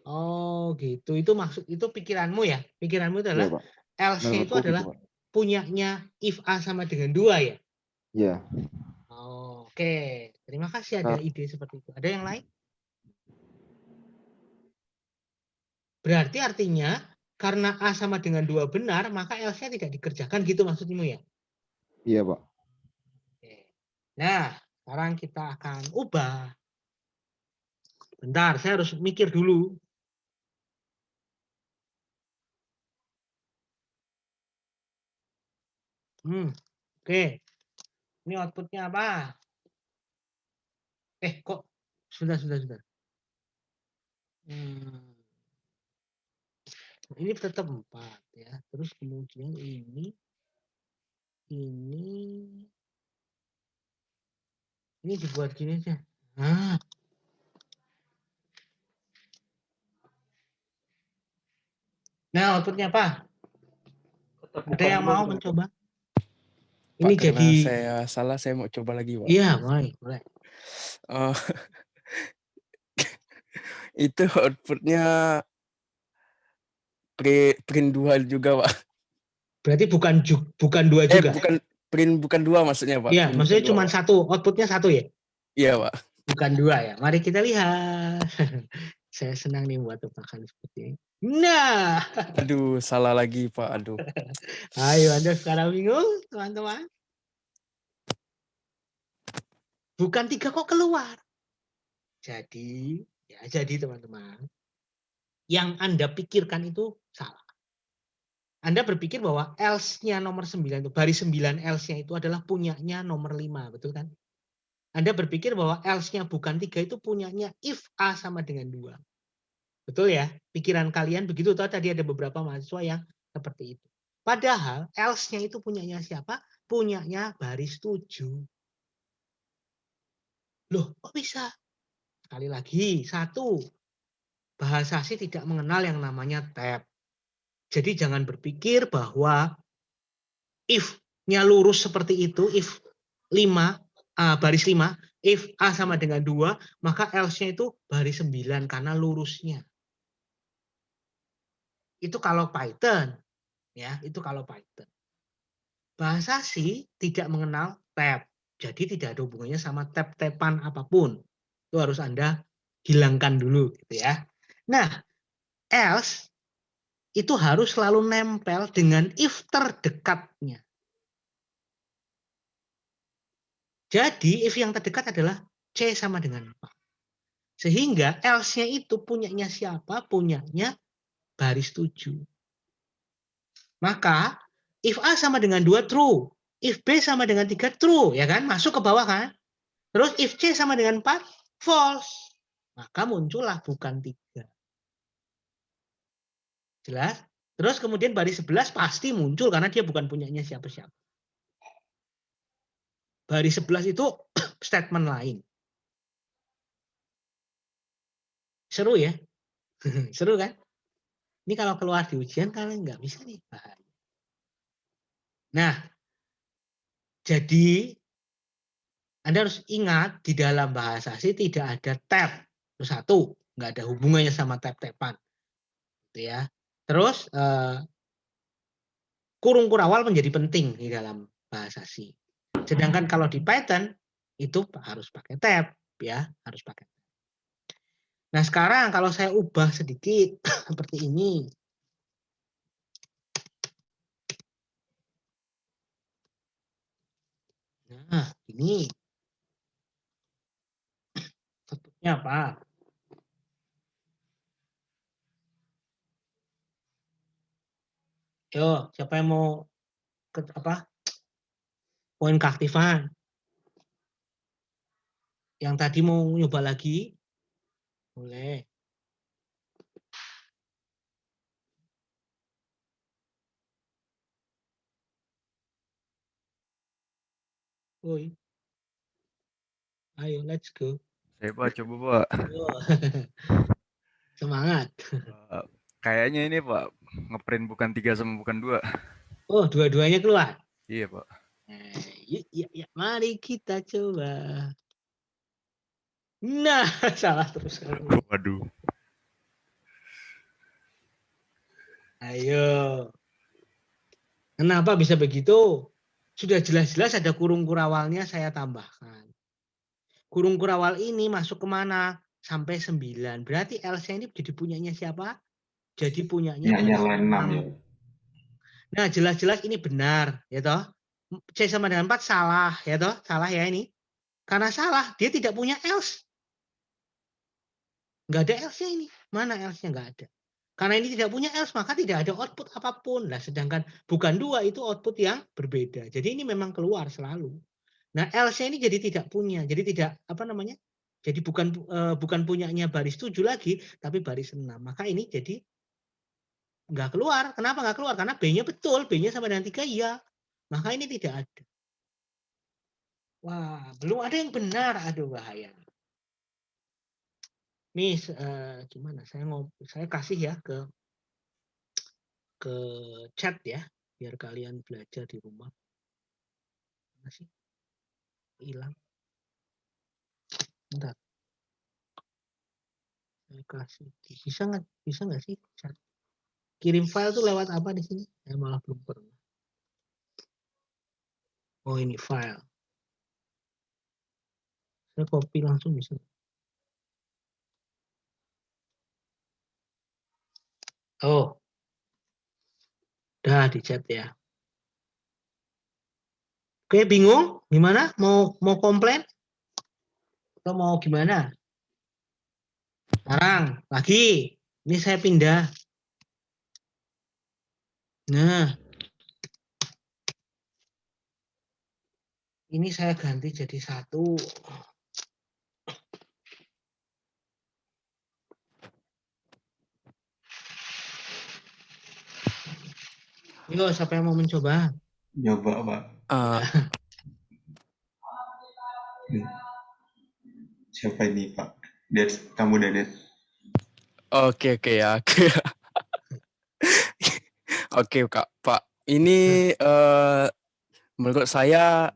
Oh, gitu. Itu pikiranmu ya? Pikiranmu itu
Iya,
adalah
Pak.
else-nya itu
Menurutku
adalah
gitu, Pak.
punyanya if A sama dengan 2 ya?
Iya.
Oh, oke. Terima kasih ada ide seperti itu. Ada yang lain? Berarti artinya karena A sama dengan 2 benar, maka else-nya tidak dikerjakan gitu maksudmu ya?
Iya, Pak.
Oke. Nah, sekarang kita akan ubah. Bentar, saya harus mikir dulu. Oke. Ini outputnya apa? Kok sudah. Ini tetap 4 ya. Terus kemudian ini dibuat gini aja. Nah, outputnya apa? Ada yang mau mencoba?
Pak,
Ini
karena
jadi
saya salah, saya mau coba lagi, Pak.
Iya, boleh.
Itu outputnya print 2 juga, Pak.
Berarti bukan 2 juga.
Bukan 2 maksudnya, Pak.
Iya,
Print
maksudnya
bukan 2,
cuma
Pak.
1, outputnya 1 ya?
Iya, Pak.
Bukan 2 ya. Mari kita lihat. Saya senang nih buat tebakan seperti ini. Nah,
Aduh, salah lagi, Pak. Aduh.
ayo Anda sekarang bingung, teman-teman? Bukan 3 kok keluar. Jadi teman-teman, yang Anda pikirkan itu salah. Anda berpikir bahwa else-nya nomor 9 itu, baris 9 else-nya itu adalah punyanya nomor 5, betul kan? Anda berpikir bahwa else-nya bukan 3 itu punyanya if A sama dengan 2. Betul ya? Pikiran kalian begitu, atau tadi ada beberapa mahasiswa yang seperti itu. Padahal else-nya itu punyanya siapa? Punyanya baris 7. Loh, kok bisa? Sekali lagi, 1. Bahasa C tidak mengenal yang namanya tab. Jadi jangan berpikir bahwa if-nya lurus seperti itu, if 5, baris 5, if A sama dengan 2, maka else-nya itu baris 9 karena lurusnya. Itu kalau Python, ya, itu kalau Python. Bahasa C tidak mengenal tab. Jadi tidak ada hubungannya sama tab-taban apapun. Itu harus Anda hilangkan dulu gitu ya. Nah, else itu harus selalu nempel dengan if terdekatnya. Jadi if yang terdekat adalah C sama dengan 4. Sehingga else-nya itu punyanya siapa? Punyanya baris 7. Maka if A sama dengan 2 true, if B sama dengan 3 true, ya kan? Masuk ke bawah kan? Terus if C sama dengan 4 false. Maka muncullah bukan 3. Jelas? Terus kemudian baris 11 pasti muncul karena dia bukan punyanya siapa-siapa. Baris 11 itu statement lain. Seru ya? Seru kan? Ini kalau keluar di ujian kalian nggak bisa nih. Nah, jadi Anda harus ingat di dalam bahasa C tidak ada tab. Terus 1, nggak ada hubungannya sama tab-taban. Gitu ya. Terus kurung kurawal menjadi penting di dalam bahasa C. Sedangkan kalau di Python itu harus pakai tab, ya, harus pakai. Nah, sekarang kalau saya ubah sedikit seperti ini. Nah, ini bentuknya apa? Yo, siapa yang mau poin keaktifan? Yang tadi mau nyoba lagi? Boleh. Woi. Ayo, let's go.
Saya Pak, coba Pak.
Semangat.
Kayaknya ini Pak, ngeprint bukan 3 sama bukan 2.
Oh, dua-duanya keluar?
Iya Pak.
Yuk, mari kita coba. Nah, salah terus kamu.
Waduh.
Ayo. Kenapa bisa begitu? Sudah jelas-jelas ada kurung kurawalnya saya tambahkan. Kurung kurawal ini masuk kemana? Sampai 9. Berarti L-nya ini jadi punyanya siapa? Jadi punyanya
Punyanya
baris
line 6 ya.
6. Nah, jelas-jelas ini benar, ya toh. C sama dengan 4 salah, ya toh. Salah ya ini. Karena salah, dia tidak punya else. Nggak ada else-nya ini. Mana else-nya? Nggak ada. Karena ini tidak punya else, maka tidak ada output apapun. Nah, sedangkan bukan 2 itu output yang berbeda. Jadi ini memang keluar selalu. Nah, else-nya ini jadi tidak punya. Jadi tidak, apa namanya? Jadi bukan punyanya baris 7 lagi, tapi baris 6. Maka ini jadi nggak keluar. Kenapa nggak keluar? Karena B-nya betul. B-nya sama dengan 3, iya. Maka ini tidak ada. Wah, belum ada yang benar. Aduh, bahaya. Nih, gimana? Saya kasih ya ke chat ya, biar kalian belajar di rumah. Masih hilang. Bentar. Saya kasih. Bisa nggak sih chat? Kirim file tuh lewat apa di sini? Saya malah belum pernah. Oh, ini file. Saya copy langsung bisa. Oh, udah di chat ya. Oke, bingung? Gimana? Mau komplain? Atau mau gimana? Sekarang lagi. Ini saya pindah. Nah, ini saya ganti jadi 1. Yo, siapa yang mau mencoba?
Coba, Pak. Siapa ini, Pak? Kamu, Dedet.
Oke ya. Oke, Kak. Pak, ini menurut saya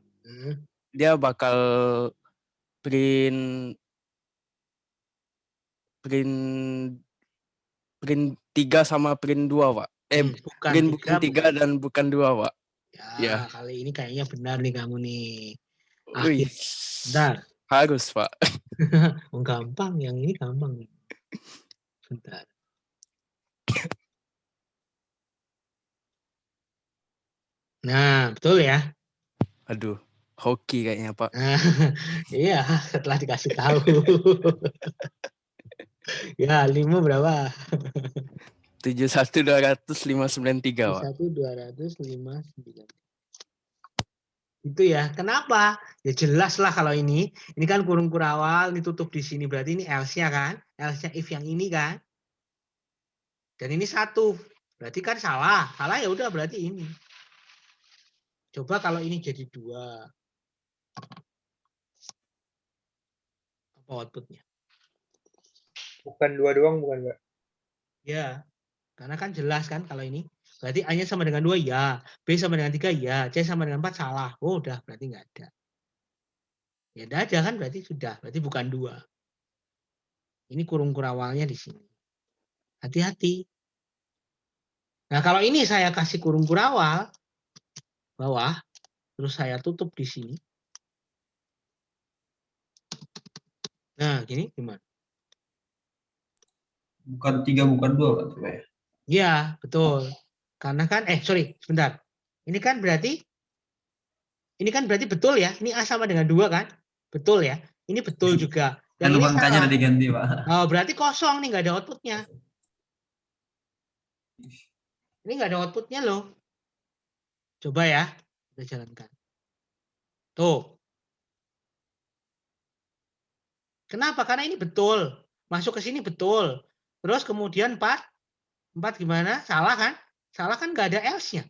dia bakal print 3 sama print 2, Pak. Bukan 3 dan bukan 2, Pak.
Ya, kali ini kayaknya benar nih kamu nih.
Wih,
Bentar.
harus, Pak.
Gampang, yang ini gampang. Bentar. Nah, betul ya.
Aduh, hoki kayaknya, Pak.
Iya, setelah dikasih tahu. Ya, 5 berapa?
71.200.593, Pak.
71.200.593. Itu ya. Kenapa? Ya jelas lah kalau ini. Ini kan kurung kurawal, ditutup di sini. Berarti ini else-nya kan? Else-nya if yang ini kan? Dan ini 1. Berarti kan salah. Salah ya udah berarti ini. Coba kalau ini jadi 2. Apa outputnya?
Bukan 2 doang, bukan, Mbak?
Ya, karena kan jelas kan kalau ini. Berarti A-nya sama dengan 2, ya. B sama dengan 3, ya. C sama dengan 4, salah. Oh, udah. Berarti nggak ada. Ya, nggak ada kan? Berarti sudah. Berarti bukan 2. Ini kurung kurawalnya di sini. Hati-hati. Nah, kalau ini saya kasih kurung kurawal, bawah, terus saya tutup di sini. Nah, gini gimana?
Bukan 3, bukan 2, Pak. Ya?
Iya, betul. Karena kan, sebentar. Ini kan berarti betul ya. Ini A sama dengan 2 kan? Betul ya. Ini betul juga. Yang ini
angkanya
salah.
udah diganti, Pak.
Oh, berarti kosong nih, nggak ada outputnya. Ini nggak ada outputnya loh. Coba ya, kita jalankan. Tuh. Kenapa? Karena ini betul. Masuk ke sini betul. Terus kemudian 4 gimana? Salah kan? Salah kan nggak ada else-nya.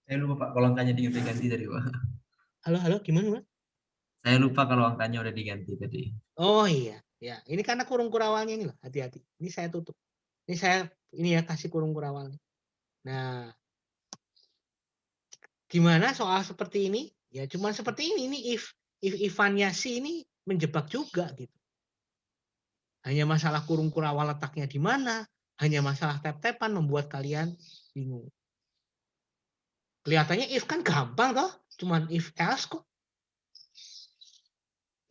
Saya lupa, Pak, kalau angkanya diganti tadi, Pak.
Halo, gimana, Pak?
Saya lupa kalau angkanya udah diganti tadi.
Oh iya, ya. Ini karena kurung kurawalnya ini loh, hati-hati. Ini saya tutup. Ini saya kasih kurung kurawalnya. Nah, gimana soal seperti ini? Ya cuma seperti ini. Ini if Ivannya si ini menjebak juga gitu. Hanya masalah kurung kurawal letaknya di mana, hanya masalah tap-tapan membuat kalian bingung. Kelihatannya if kan gampang toh, cuman if else kok.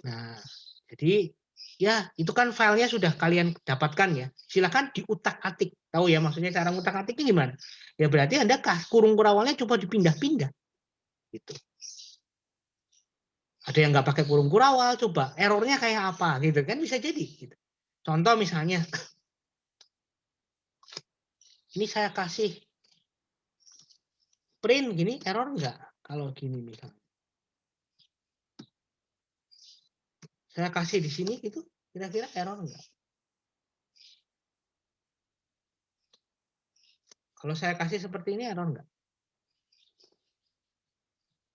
Nah, jadi ya itu kan filenya sudah kalian dapatkan ya. Silakan diutak-atik. Tahu ya maksudnya cara ngutak-atiknya gimana? Ya berarti Anda kurung kurawalnya coba dipindah-pindah. Gitu. Ada yang nggak pakai kurung kurawal, coba errornya kayak apa gitu kan bisa jadi. Gitu. Contoh misalnya, ini saya kasih print gini error nggak? Kalau gini misalnya. Saya kasih di sini gitu, kira-kira error nggak? Kalau saya kasih seperti ini error nggak?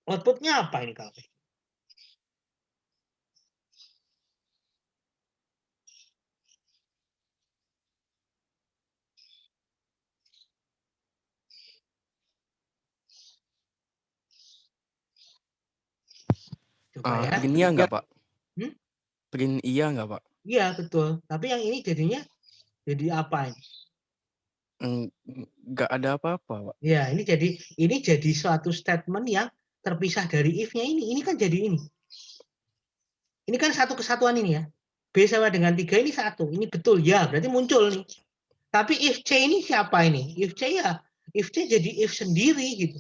Outputnya apa ini kalau? Coba ya.
Print iya nggak, Pak?
Hmm?
Print iya nggak, Pak?
Iya betul. Tapi yang ini jadinya jadi apa ini?
Nggak ada apa-apa, Pak.
Ya ini jadi suatu statement yang terpisah dari if-nya ini. Ini kan jadi ini. Ini kan satu kesatuan ini ya. B sama dengan 3 ini satu. Ini betul ya. Berarti muncul nih. Tapi if C ini siapa ini? If C ya. If C jadi if sendiri gitu.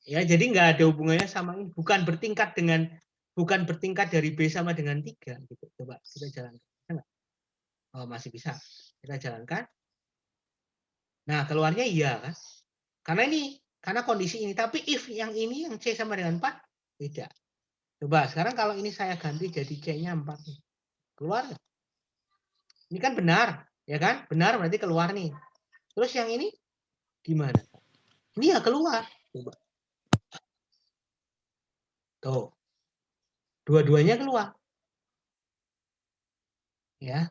Ya jadi nggak ada hubungannya sama ini. Bukan bertingkat dari B sama dengan 3 gitu. Coba kita jalankan. Oh masih bisa. Kita jalankan. Nah keluarnya iya kan. Karena kondisi ini. Tapi if yang ini yang C sama dengan 4 tidak. Coba sekarang kalau ini saya ganti jadi C-nya 4 nih. Keluar. Ini kan benar, ya kan? Benar berarti keluar nih. Terus yang ini gimana? Ini ya keluar. Coba. Tuh. Dua-duanya keluar. Ya.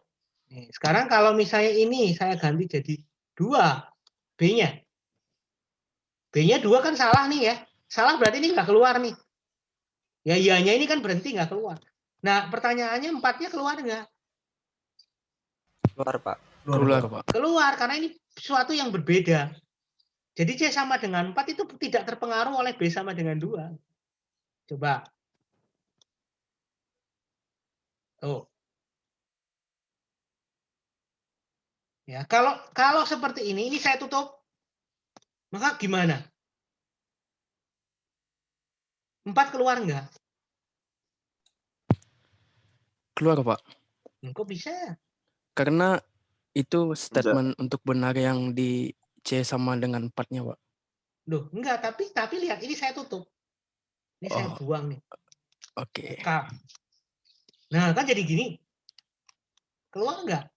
Nih, sekarang kalau misalnya ini saya ganti jadi 2 B-nya. B-nya 2 kan salah nih ya. Salah berarti ini nggak keluar nih. Ya iya-nya ini kan berhenti nggak keluar. Nah pertanyaannya 4-nya keluar nggak?
Keluar, Pak.
Keluar, Pak.
Keluar karena ini sesuatu yang berbeda. Jadi C sama dengan 4 itu tidak terpengaruh oleh B sama dengan 2. Coba. Oh. Ya, kalau seperti ini saya tutup. Maka gimana? 4 keluar enggak?
Keluar, Pak.
Kok bisa?
Karena itu statement untuk benar yang di C sama dengan 4-nya, Pak.
Loh, enggak, tapi lihat ini saya tutup. Ini saya buang nih.
Oke.
Nah, kan jadi gini. Keluar enggak?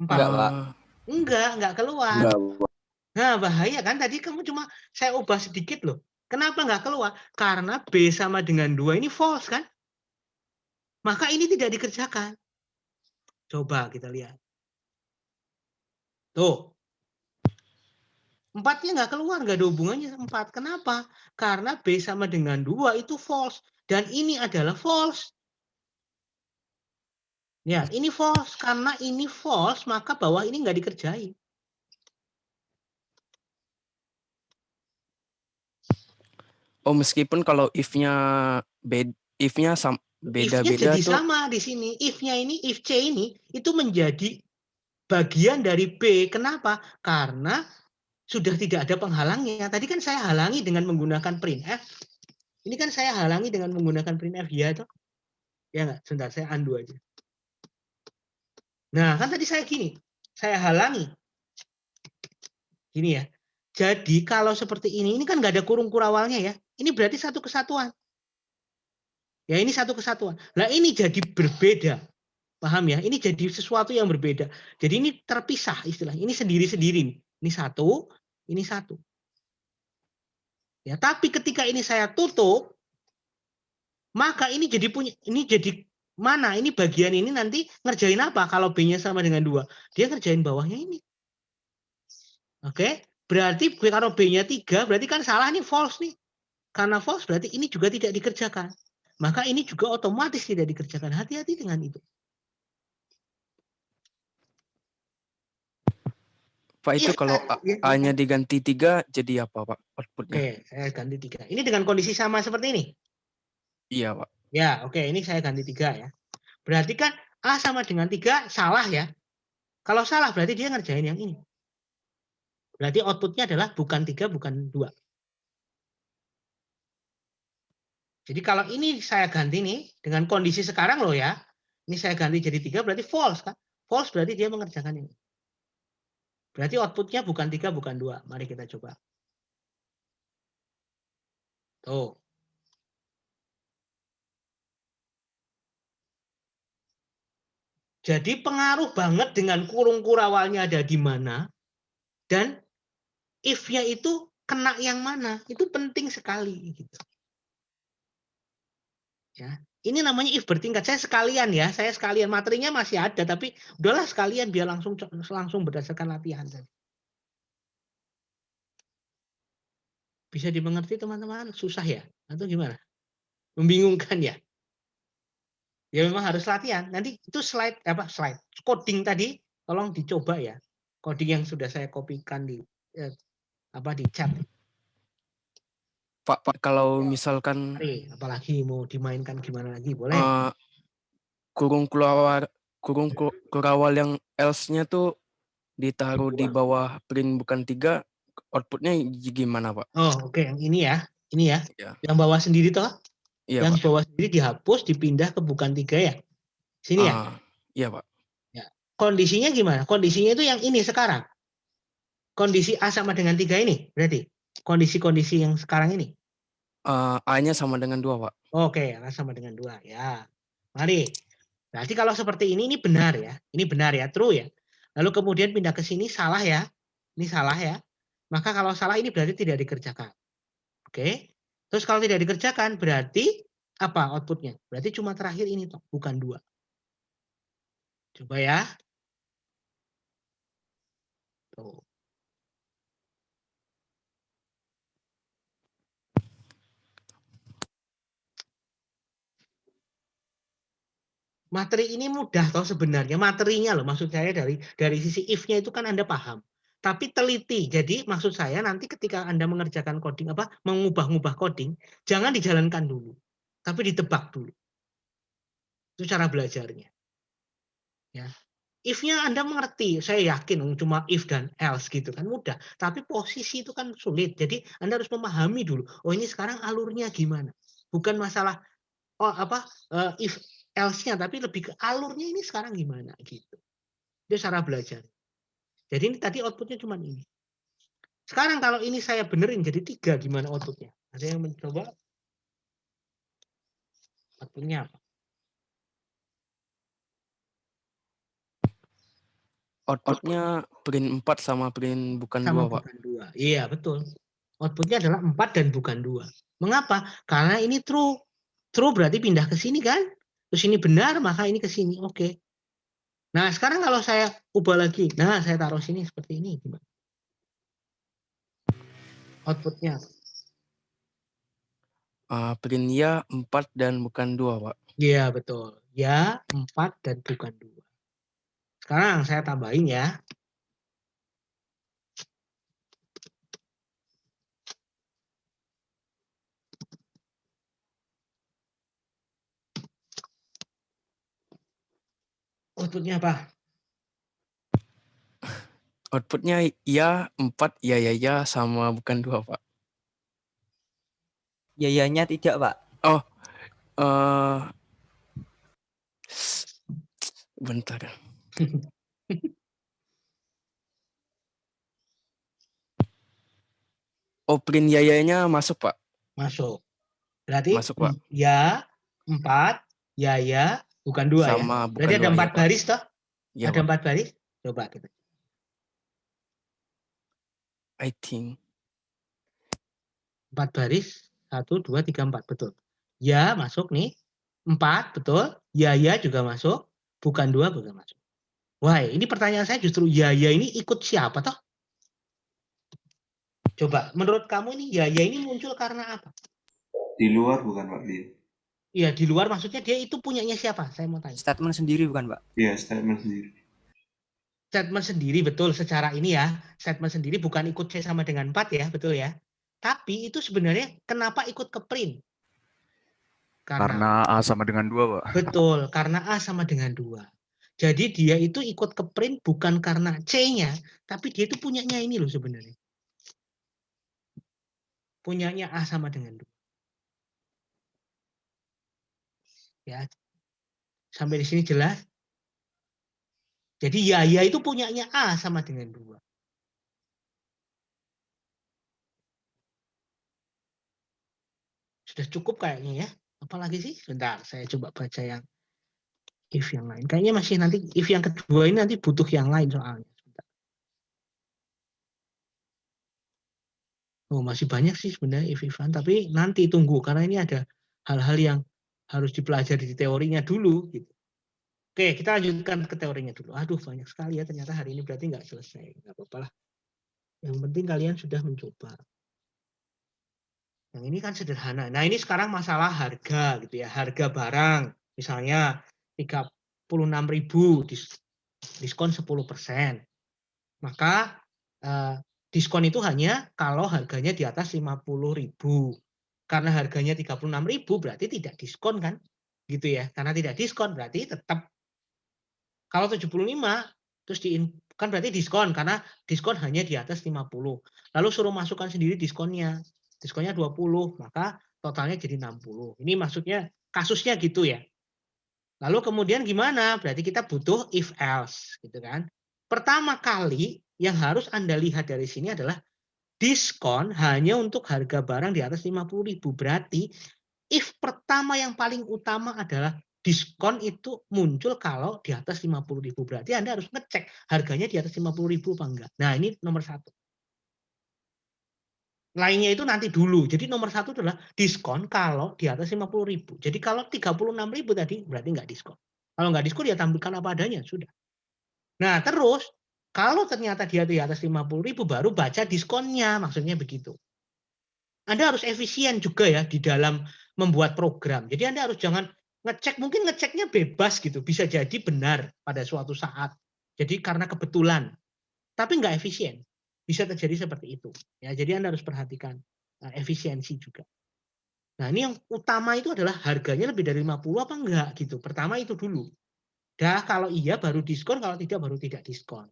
4.
Enggak, Pak.
Enggak keluar. Nah, bahaya kan tadi kamu cuma saya ubah sedikit loh. Kenapa enggak keluar? Karena B sama dengan 2 ini false kan? Maka ini tidak dikerjakan. Coba kita lihat. Tuh. 4-nya nggak keluar, nggak ada hubungannya 4. Kenapa? Karena B sama dengan 2 itu false. Dan ini adalah false. Ya, ini false. Karena ini false, maka bawah ini nggak dikerjain.
Oh, meskipun kalau if-nya beda-beda
If-nya jadi
tuh.
sama di sini. If-nya ini, if C ini, itu menjadi bagian dari B. Kenapa? Karena sudah tidak ada penghalangnya. Tadi kan saya halangi dengan menggunakan printf. Ini kan saya halangi dengan menggunakan printf ya toh. Ya nggak? Sebentar, saya undo aja. Nah, kan tadi saya gini. Saya halangi. Gini ya. Jadi kalau seperti ini kan nggak ada kurung kurawalnya ya. Ini berarti satu kesatuan. Ya ini satu kesatuan. Nah ini jadi berbeda. Paham ya? Ini jadi sesuatu yang berbeda. Jadi ini terpisah istilahnya. Ini sendiri-sendiri nih. Ini satu, ini satu. Ya, tapi ketika ini saya tutup, maka ini jadi mana? Ini bagian ini nanti ngerjain apa? Kalau B-nya sama dengan 2. Dia ngerjain bawahnya ini. Oke? Berarti kalau B-nya 3, berarti kan salah nih, false nih. Karena false berarti ini juga tidak dikerjakan. Maka ini juga otomatis tidak dikerjakan. Hati-hati dengan itu.
Pak itu
If
kalau
ya,
A-nya diganti 3 jadi apa Pak outputnya?
Oke, saya ganti 3. Ini dengan kondisi sama seperti ini.
Iya Pak.
Ya, oke, ini saya ganti 3 ya. Berarti kan A sama dengan 3 salah ya. Kalau salah berarti dia ngerjain yang ini. Berarti outputnya adalah bukan 3, bukan 2. Jadi kalau ini saya ganti nih dengan kondisi sekarang loh ya. Ini saya ganti jadi 3 berarti false kan? False berarti dia mengerjakan ini. Berarti outputnya bukan 3, bukan 2. Mari kita coba. Tuh. Jadi pengaruh banget dengan kurung kurawalnya ada di mana. Dan if-nya itu kena yang mana. Itu penting sekali. Gitu. Ya. Ini namanya if bertingkat. Saya sekalian ya. Saya sekalian. Materinya masih ada. Tapi udahlah sekalian biar langsung berdasarkan latihan. Bisa dimengerti teman-teman? Susah ya? Atau gimana? Membingungkan ya? Ya memang harus latihan. Nanti itu slide coding tadi tolong dicoba ya. Coding yang sudah saya kopikan di di chat.
Pak kalau misalkan
apalagi mau dimainkan gimana lagi boleh?
Kurung kurawal yang else-nya tuh ditaruh di bawah print bukan 3, outputnya gimana Pak?
Oh oke, yang ini ya. Ini ya.
Ya.
Yang bawah sendiri toh?
Iya,
yang
Pak.
bawah sendiri dihapus, dipindah ke bukan 3 ya. Sini ya.
Iya Pak.
Ya. Kondisinya gimana? Kondisinya itu yang ini sekarang. Kondisi A sama dengan 3 ini berarti. Kondisi-kondisi yang sekarang ini.
A-nya sama dengan 2 Pak.
Oke, A sama dengan 2 ya. Mari. Berarti kalau seperti ini benar ya. Ini benar ya, true ya. Lalu kemudian pindah ke sini salah ya. Ini salah ya. Maka kalau salah ini berarti tidak dikerjakan. Oke. Terus kalau tidak dikerjakan berarti apa outputnya? Berarti cuma terakhir ini toh, bukan 2. Coba ya. Tuh. Materi ini mudah toh sebenarnya. Materinya loh, maksud saya dari sisi if-nya itu kan Anda paham. Tapi teliti. Jadi maksud saya nanti ketika Anda mengerjakan coding mengubah-ubah coding, jangan dijalankan dulu. Tapi ditebak dulu. Itu cara belajarnya. Ya. If-nya Anda mengerti, saya yakin cuma if dan else gitu kan mudah. Tapi posisi itu kan sulit. Jadi Anda harus memahami dulu. Oh ini sekarang alurnya gimana? Bukan masalah if else-nya, tapi lebih ke alurnya ini sekarang gimana gitu. Itu cara belajar. Jadi ini tadi outputnya cuma ini. Sekarang kalau ini saya benerin jadi 3, gimana outputnya? Ada yang mencoba? Outputnya apa?
Outputnya print 4 sama print bukan 2 Pak.
Bukan 2. Iya betul. Outputnya adalah 4 dan bukan 2. Mengapa? Karena ini true. True berarti pindah ke sini kan? Terus ini benar, maka ini ke sini. Oke. Nah, sekarang kalau saya ubah lagi. Nah, saya taruh sini seperti ini. Gimana? Outputnya.
Print ya 4 dan bukan 2, Pak.
Iya, betul. Ya, 4 dan bukan 2. Sekarang saya tambahin ya. Outputnya apa?
Outputnya ya 4, ya sama bukan 2, Pak.
Ya-nya tidak, Pak.
Oh, bentar. Oh, print ya-nya masuk, Pak.
Masuk. Berarti
masuk, Pak.
Ya 4, ya bukan 2
sama,
ya.
Bukan
berarti ada 4
ya,
baris toh?
Ya,
ada
Pak.
4 baris? Coba kita.
I think
4 baris. 1, 2, 3, 4. Betul. Ya masuk nih. 4, betul. Ya juga masuk. Bukan 2, bukan masuk. Wah, ini pertanyaan saya justru ya ini ikut siapa toh? Coba, menurut kamu ini ya ini muncul karena apa?
Di luar bukan, Pak?
Iya, di luar maksudnya dia itu punyanya siapa? Saya mau tanya.
Statement sendiri bukan, Pak?
Iya, statement sendiri.
statement sendiri, betul, secara ini ya, statement sendiri bukan ikut C sama dengan 4 ya, betul ya. Tapi itu sebenarnya kenapa ikut ke print?
Karena A sama dengan 2, Pak.
Betul, karena A sama dengan 2. Jadi dia itu ikut ke print bukan karena C-nya, tapi dia itu punyanya ini loh sebenarnya. Punyanya A sama dengan 2. Ya. Sampai di sini jelas? Jadi ya itu punyanya A sama dengan 2. Sudah cukup kayaknya ya. Apalagi sih? Sebentar, saya coba baca yang if yang lain. Kayaknya masih nanti if yang kedua ini nanti butuh yang lain soalnya. Oh, masih banyak sih sebenarnya if-ifan, tapi nanti tunggu karena ini ada hal-hal yang harus dipelajari di teorinya dulu gitu. Oke, kita lanjutkan ke teorinya dulu. Aduh, banyak sekali ya ternyata hari ini berarti nggak selesai. Nggak apa-apa lah. Yang penting kalian sudah mencoba. Yang ini kan sederhana. Nah, ini sekarang masalah harga gitu ya. Harga barang misalnya 36.000 diskon 10%. Maka diskon itu hanya kalau harganya di atas 50.000. Karena harganya 36.000 berarti tidak diskon kan? Gitu ya. Karena tidak diskon berarti tetap kalau 75 terus kan berarti diskon karena diskon hanya di atas 50. Lalu suruh masukkan sendiri diskonnya. Diskonnya 20, maka totalnya jadi 60. Ini maksudnya kasusnya gitu ya. Lalu kemudian gimana? Berarti kita butuh if else gitu kan. Pertama kali yang harus Anda lihat dari sini adalah diskon hanya untuk harga barang di atas 50.000. Berarti if pertama yang paling utama adalah diskon itu muncul kalau di atas 50.000. Berarti Anda harus ngecek harganya di atas 50.000 apa enggak. Nah, ini nomor 1. Lainnya itu nanti dulu. Jadi nomor 1 adalah diskon kalau di atas 50.000. Jadi kalau 36.000 tadi berarti enggak diskon. Kalau enggak diskon ya tampilkan apa adanya, sudah. Nah, terus kalau ternyata dia di atas 50.000 baru baca diskonnya, maksudnya begitu. Anda harus efisien juga ya di dalam membuat program. Jadi Anda harus jangan ngecek, mungkin ngeceknya bebas gitu, bisa jadi benar pada suatu saat. Jadi karena kebetulan, tapi nggak efisien. Bisa terjadi seperti itu. Ya, jadi Anda harus perhatikan efisiensi juga. Nah, ini yang utama itu adalah harganya lebih dari 50 apa enggak gitu. Pertama itu dulu. Dah kalau iya baru diskon, kalau tidak baru tidak diskon.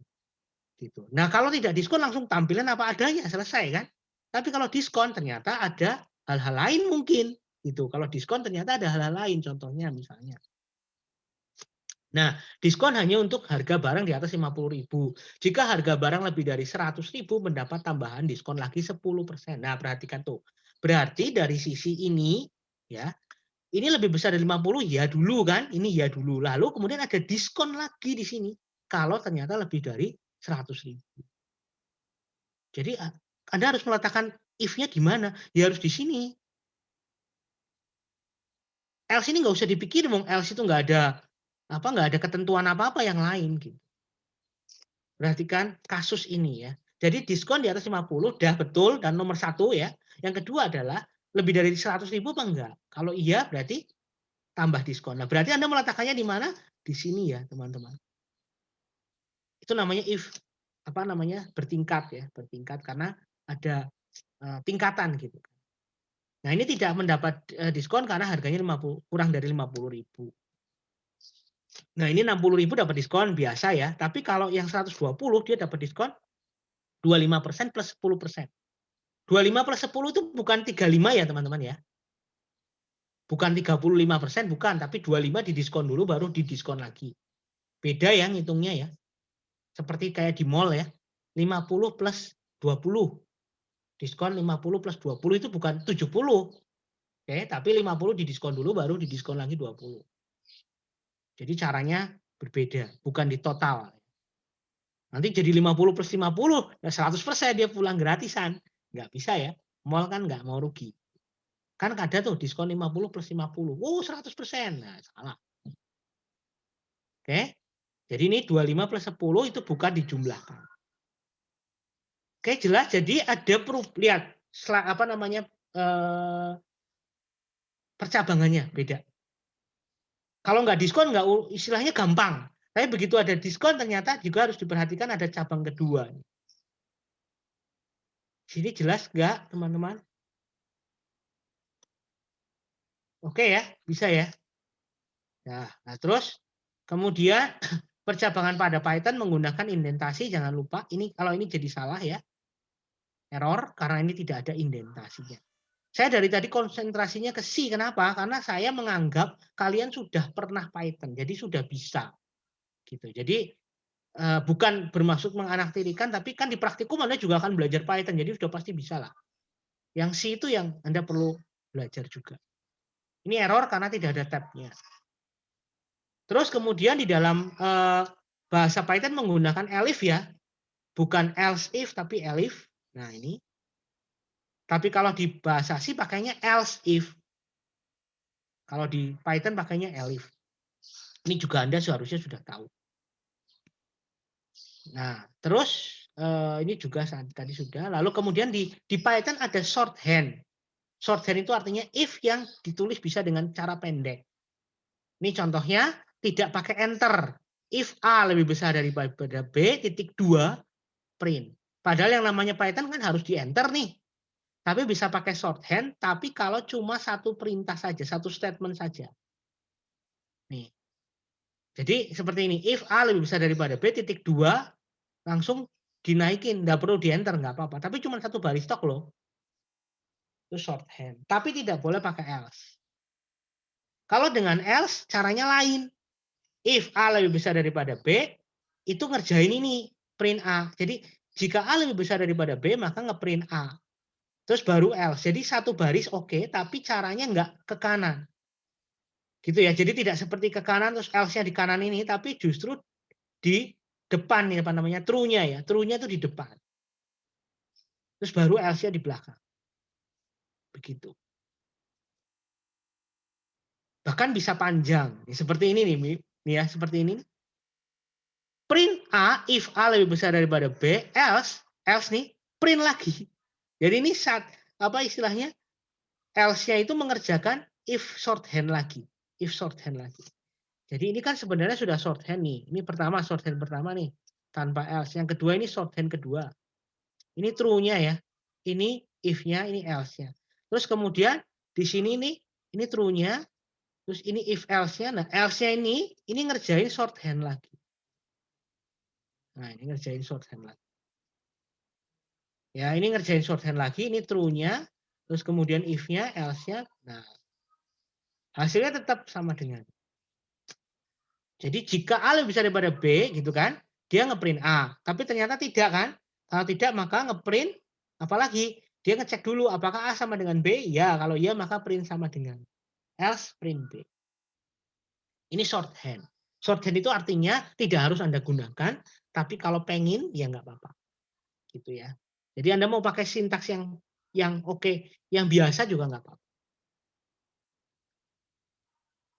Gitu. Nah, kalau tidak diskon langsung tampilan apa adanya, selesai kan? Tapi kalau diskon ternyata ada hal-hal lain mungkin gitu. Kalau diskon ternyata ada hal-hal lain, contohnya misalnya. Nah, diskon hanya untuk harga barang di atas 50.000. Jika harga barang lebih dari 100.000 mendapat tambahan diskon lagi 10%. Nah, perhatikan tuh. Berarti dari sisi ini ya, ini lebih besar dari 50 ya dulu kan? Ini ya dulu. Lalu kemudian ada diskon lagi di sini kalau ternyata lebih dari 100.000. Jadi Anda harus meletakkan if-nya di mana? Ya harus di sini. Else ini nggak usah dipikir, else itu nggak ada ketentuan apa-apa yang lain gitu. Perhatikan kasus ini ya. Jadi diskon di atas 50 dah betul dan nomor 1 ya. Yang kedua adalah lebih dari 100.000 apa enggak? Kalau iya berarti tambah diskon. Nah, berarti Anda meletakkannya di mana? Di sini ya, teman-teman. Itu namanya if bertingkat ya, bertingkat karena ada tingkatan gitu. Nah, ini tidak mendapat diskon karena harganya kurang dari 50.000. Nah, ini 60.000 dapat diskon biasa ya. Tapi kalau yang 120 dia dapat diskon 25% plus 10%. 25 plus 10 itu bukan 35 ya, teman-teman ya. Bukan 35%, bukan. Tapi 25 didiskon dulu baru didiskon lagi. Beda ya ngitungnya ya. Seperti kayak di mall ya. 50 plus 20. Diskon 50 plus 20 itu bukan 70. Oke, tapi 50 didiskon dulu baru didiskon lagi 20. Jadi caranya berbeda, bukan di total. Nanti jadi 50 plus 50, ya 100% dia pulang gratisan. Nggak bisa ya, mall kan nggak mau rugi. Kan ada tuh diskon 50 plus 50. Oh 100%, nah salah. Oke, jadi ini 25 plus 10 itu bukan dijumlahkan. Oke, jelas. Jadi ada lihat percabangannya beda. Kalau nggak diskon nggak istilahnya gampang. Tapi begitu ada diskon ternyata juga harus diperhatikan ada cabang kedua. Sini jelas nggak teman-teman? Oke ya, bisa ya. Nah terus kemudian percabangan pada Python menggunakan indentasi, jangan lupa ini kalau ini jadi salah ya. Error karena ini tidak ada indentasinya. Saya dari tadi konsentrasinya ke C, kenapa? Karena saya menganggap kalian sudah pernah Python, jadi sudah bisa. Gitu. Jadi bukan bermaksud menganaktirikan, tapi kan di praktikum Anda juga akan belajar Python, jadi sudah pasti bisa lah. Yang C itu yang Anda perlu belajar juga. Ini error karena tidak ada tab-nya. Terus kemudian di dalam bahasa Python menggunakan elif ya, bukan else if tapi elif. Nah ini. Tapi kalau di bahasa C pakainya else if. Kalau di Python pakainya elif. Ini juga Anda seharusnya sudah tahu. Nah, terus ini juga tadi sudah. Lalu kemudian di Python ada shorthand. Shorthand itu artinya if yang ditulis bisa dengan cara pendek. Ini contohnya tidak pakai enter. If A lebih besar daripada B, titik 2, print. Padahal yang namanya Python kan harus di enter nih. Tapi bisa pakai shorthand, tapi kalau cuma satu perintah saja, satu statement saja. Nih. Jadi seperti ini, if A lebih besar daripada B, titik 2, langsung dinaikin, nggak perlu di enter, nggak apa-apa. Tapi cuma satu baris tok loh. Itu shorthand. Tapi tidak boleh pakai else. Kalau dengan else, caranya lain. If A lebih besar daripada B, itu ngerjain ini, print A. Jadi jika A lebih besar daripada B, maka ngeprint A. Terus baru else. Jadi satu baris oke, tapi caranya nggak ke kanan. Gitu ya. Jadi tidak seperti ke kanan terus else-nya di kanan ini, tapi justru di depan nih apa namanya true-nya ya. True-nya itu di depan. Terus baru else-nya di belakang. Begitu. Bahkan bisa panjang. Seperti ini nih ya, seperti ini. Print A if A lebih besar daripada B, else nih print lagi. Jadi ini apa istilahnya? Else-nya itu mengerjakan if shorthand lagi. If shorthand lagi. Jadi ini kan sebenarnya sudah shorthand nih. Ini pertama shorthand pertama nih tanpa else. Yang kedua ini shorthand kedua. Ini true-nya ya. Ini if-nya, ini else-nya. Terus kemudian di sini nih ini true-nya. Terus ini if else-nya. Nah, else-nya ini ngerjain shorthand lagi. Nah, ini ngerjain shorthand lagi. Ya, ini ngerjain shorthand lagi, ini true-nya, terus kemudian if-nya, else-nya. Nah, hasilnya tetap sama dengan. Jadi jika A lebih besar daripada B, gitu kan, dia ngeprint A. Tapi ternyata tidak kan? Kalau tidak, maka ngeprint, apalagi dia ngecek dulu apakah A sama dengan B. Ya, kalau iya maka print sama dengan. Else print B. Ini shorthand. Shorthand itu artinya tidak harus Anda gunakan, tapi kalau pengen, ya nggak apa-apa. Gitu ya. Jadi Anda mau pakai sintaks yang oke, yang biasa juga nggak apa-apa.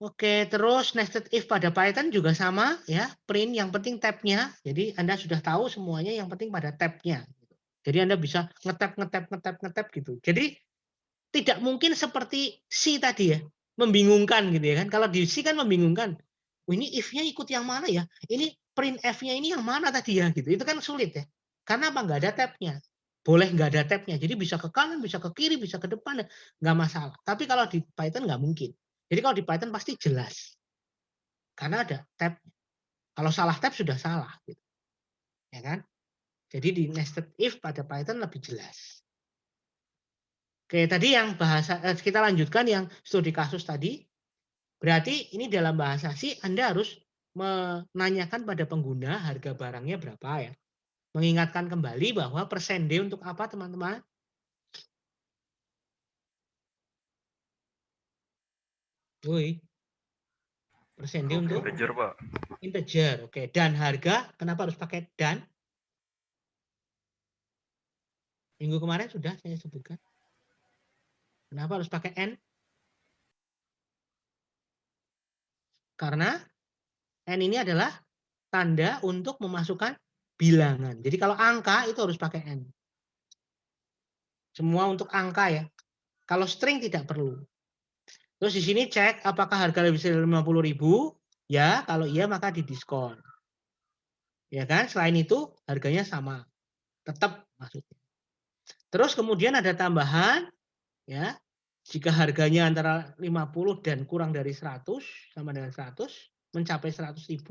Oke, terus nested if pada Python juga sama ya, print yang penting tab-nya. Jadi Anda sudah tahu semuanya, yang penting pada tab-nya. Jadi Anda bisa ngetab gitu. Jadi tidak mungkin seperti C tadi ya, membingungkan gitu ya kan. Kalau di C kan membingungkan. Oh, ini if-nya ikut yang mana ya? Ini print F-nya ini yang mana tadi ya gitu. Itu kan sulit ya. Karena apa? Nggak ada tab-nya. Boleh nggak ada tab-nya. Jadi bisa ke kanan, bisa ke kiri, bisa ke depan, nggak masalah. Tapi kalau di Python nggak mungkin. Jadi kalau di Python pasti jelas. Karena ada tab. Kalau salah tab sudah salah. Gitu. Ya kan? Jadi di nested if pada Python lebih jelas. Oke, tadi yang bahasa kita lanjutkan yang studi kasus tadi. Berarti ini dalam bahasa C Anda harus menanyakan pada pengguna harga barangnya berapa ya. Mengingatkan kembali bahwa persen D untuk apa teman-teman? Woi. Persen D untuk
integer, Pak.
Integer. Oke, dan harga kenapa harus pakai dan? Minggu kemarin sudah saya sebutkan. Kenapa harus pakai N? Karena N ini adalah tanda untuk memasukkan bilangan. Jadi kalau angka itu harus pakai N. Semua untuk angka ya. Kalau string tidak perlu. Terus di sini cek apakah harga lebih dari 50.000. Ya, kalau iya maka didiskon. Ya kan? Selain itu harganya sama. Tetap maksudnya. Terus kemudian ada tambahan, ya. Jika harganya antara 50 dan kurang dari 100 sama dengan 100 mencapai 100.000,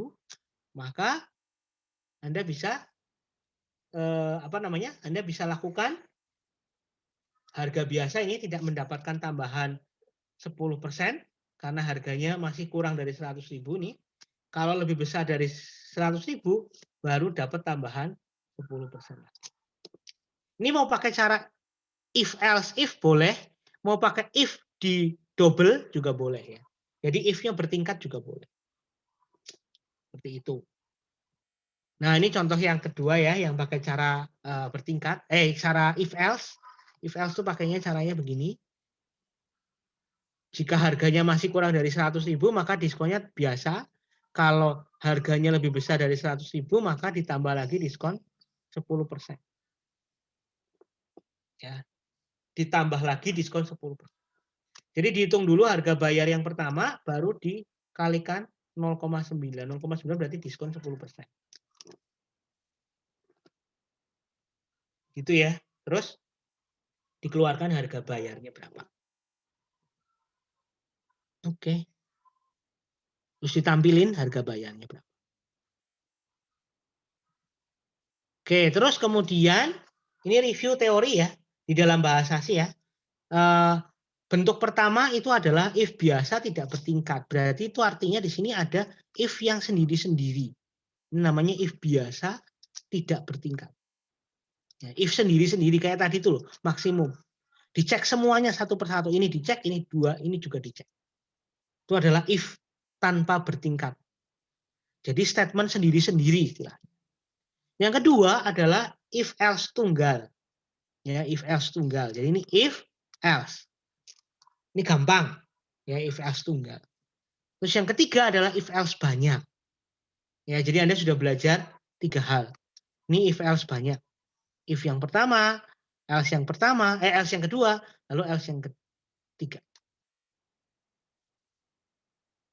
maka Anda bisa Anda bisa lakukan harga biasa ini tidak mendapatkan tambahan 10% karena harganya masih kurang dari 100.000 nih. Kalau lebih besar dari 100.000 baru dapat tambahan 10%. Ini mau pakai cara if else if boleh, mau pakai if di double juga boleh ya. Jadi if-nya bertingkat juga boleh. Seperti itu. Nah, ini contoh yang kedua ya, yang pakai cara bertingkat. Cara if else. If else itu pakainya caranya begini. Jika harganya masih kurang dari 100.000 maka diskonnya biasa. Kalau harganya lebih besar dari 100.000 maka ditambah lagi diskon 10%. Ya. Ditambah lagi diskon 10%. Jadi dihitung dulu harga bayar yang pertama, baru dikalikan 0,9. 0,9 berarti diskon 10%. Gitu ya. Terus dikeluarkan harga bayarnya berapa. Oke. Terus ditampilin harga bayarnya berapa. Oke, terus kemudian ini review teori ya di dalam bahasa sih ya. Bentuk pertama itu adalah if biasa tidak bertingkat. Berarti itu artinya di sini ada if yang sendiri-sendiri. Ini namanya if biasa tidak bertingkat. Ya, if sendiri-sendiri kayak tadi itu loh, maksimum. Dicek semuanya satu persatu. Ini dicek, ini dua, ini juga dicek. Itu adalah if tanpa bertingkat. Jadi statement sendiri-sendiri istilahnya. Yang kedua adalah if else tunggal. Ya, if else tunggal. Jadi ini if else. Ini gampang. Ya, if else tunggal. Terus yang ketiga adalah if else banyak. Ya, jadi Anda sudah belajar 3 hal. Ini if else banyak. If yang pertama, else yang kedua, lalu else yang ketiga.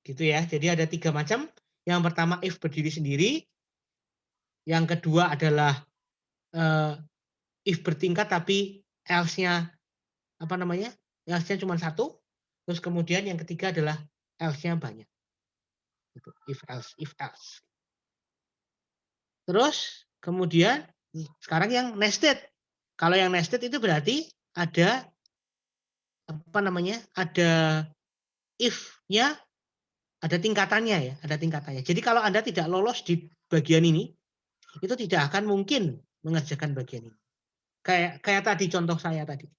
Gitu ya. Jadi ada 3 macam. Yang pertama if berdiri sendiri. Yang kedua adalah if bertingkat tapi else-nya else-nya cuma 1. Terus kemudian yang ketiga adalah else-nya banyak. Gitu. If else. Terus kemudian sekarang yang nested. Kalau yang nested itu berarti ada ada if-nya, ada tingkatannya ya, ada tingkatannya. Jadi kalau Anda tidak lolos di bagian ini, itu tidak akan mungkin mengerjakan bagian ini. Kayak tadi contoh saya tadi.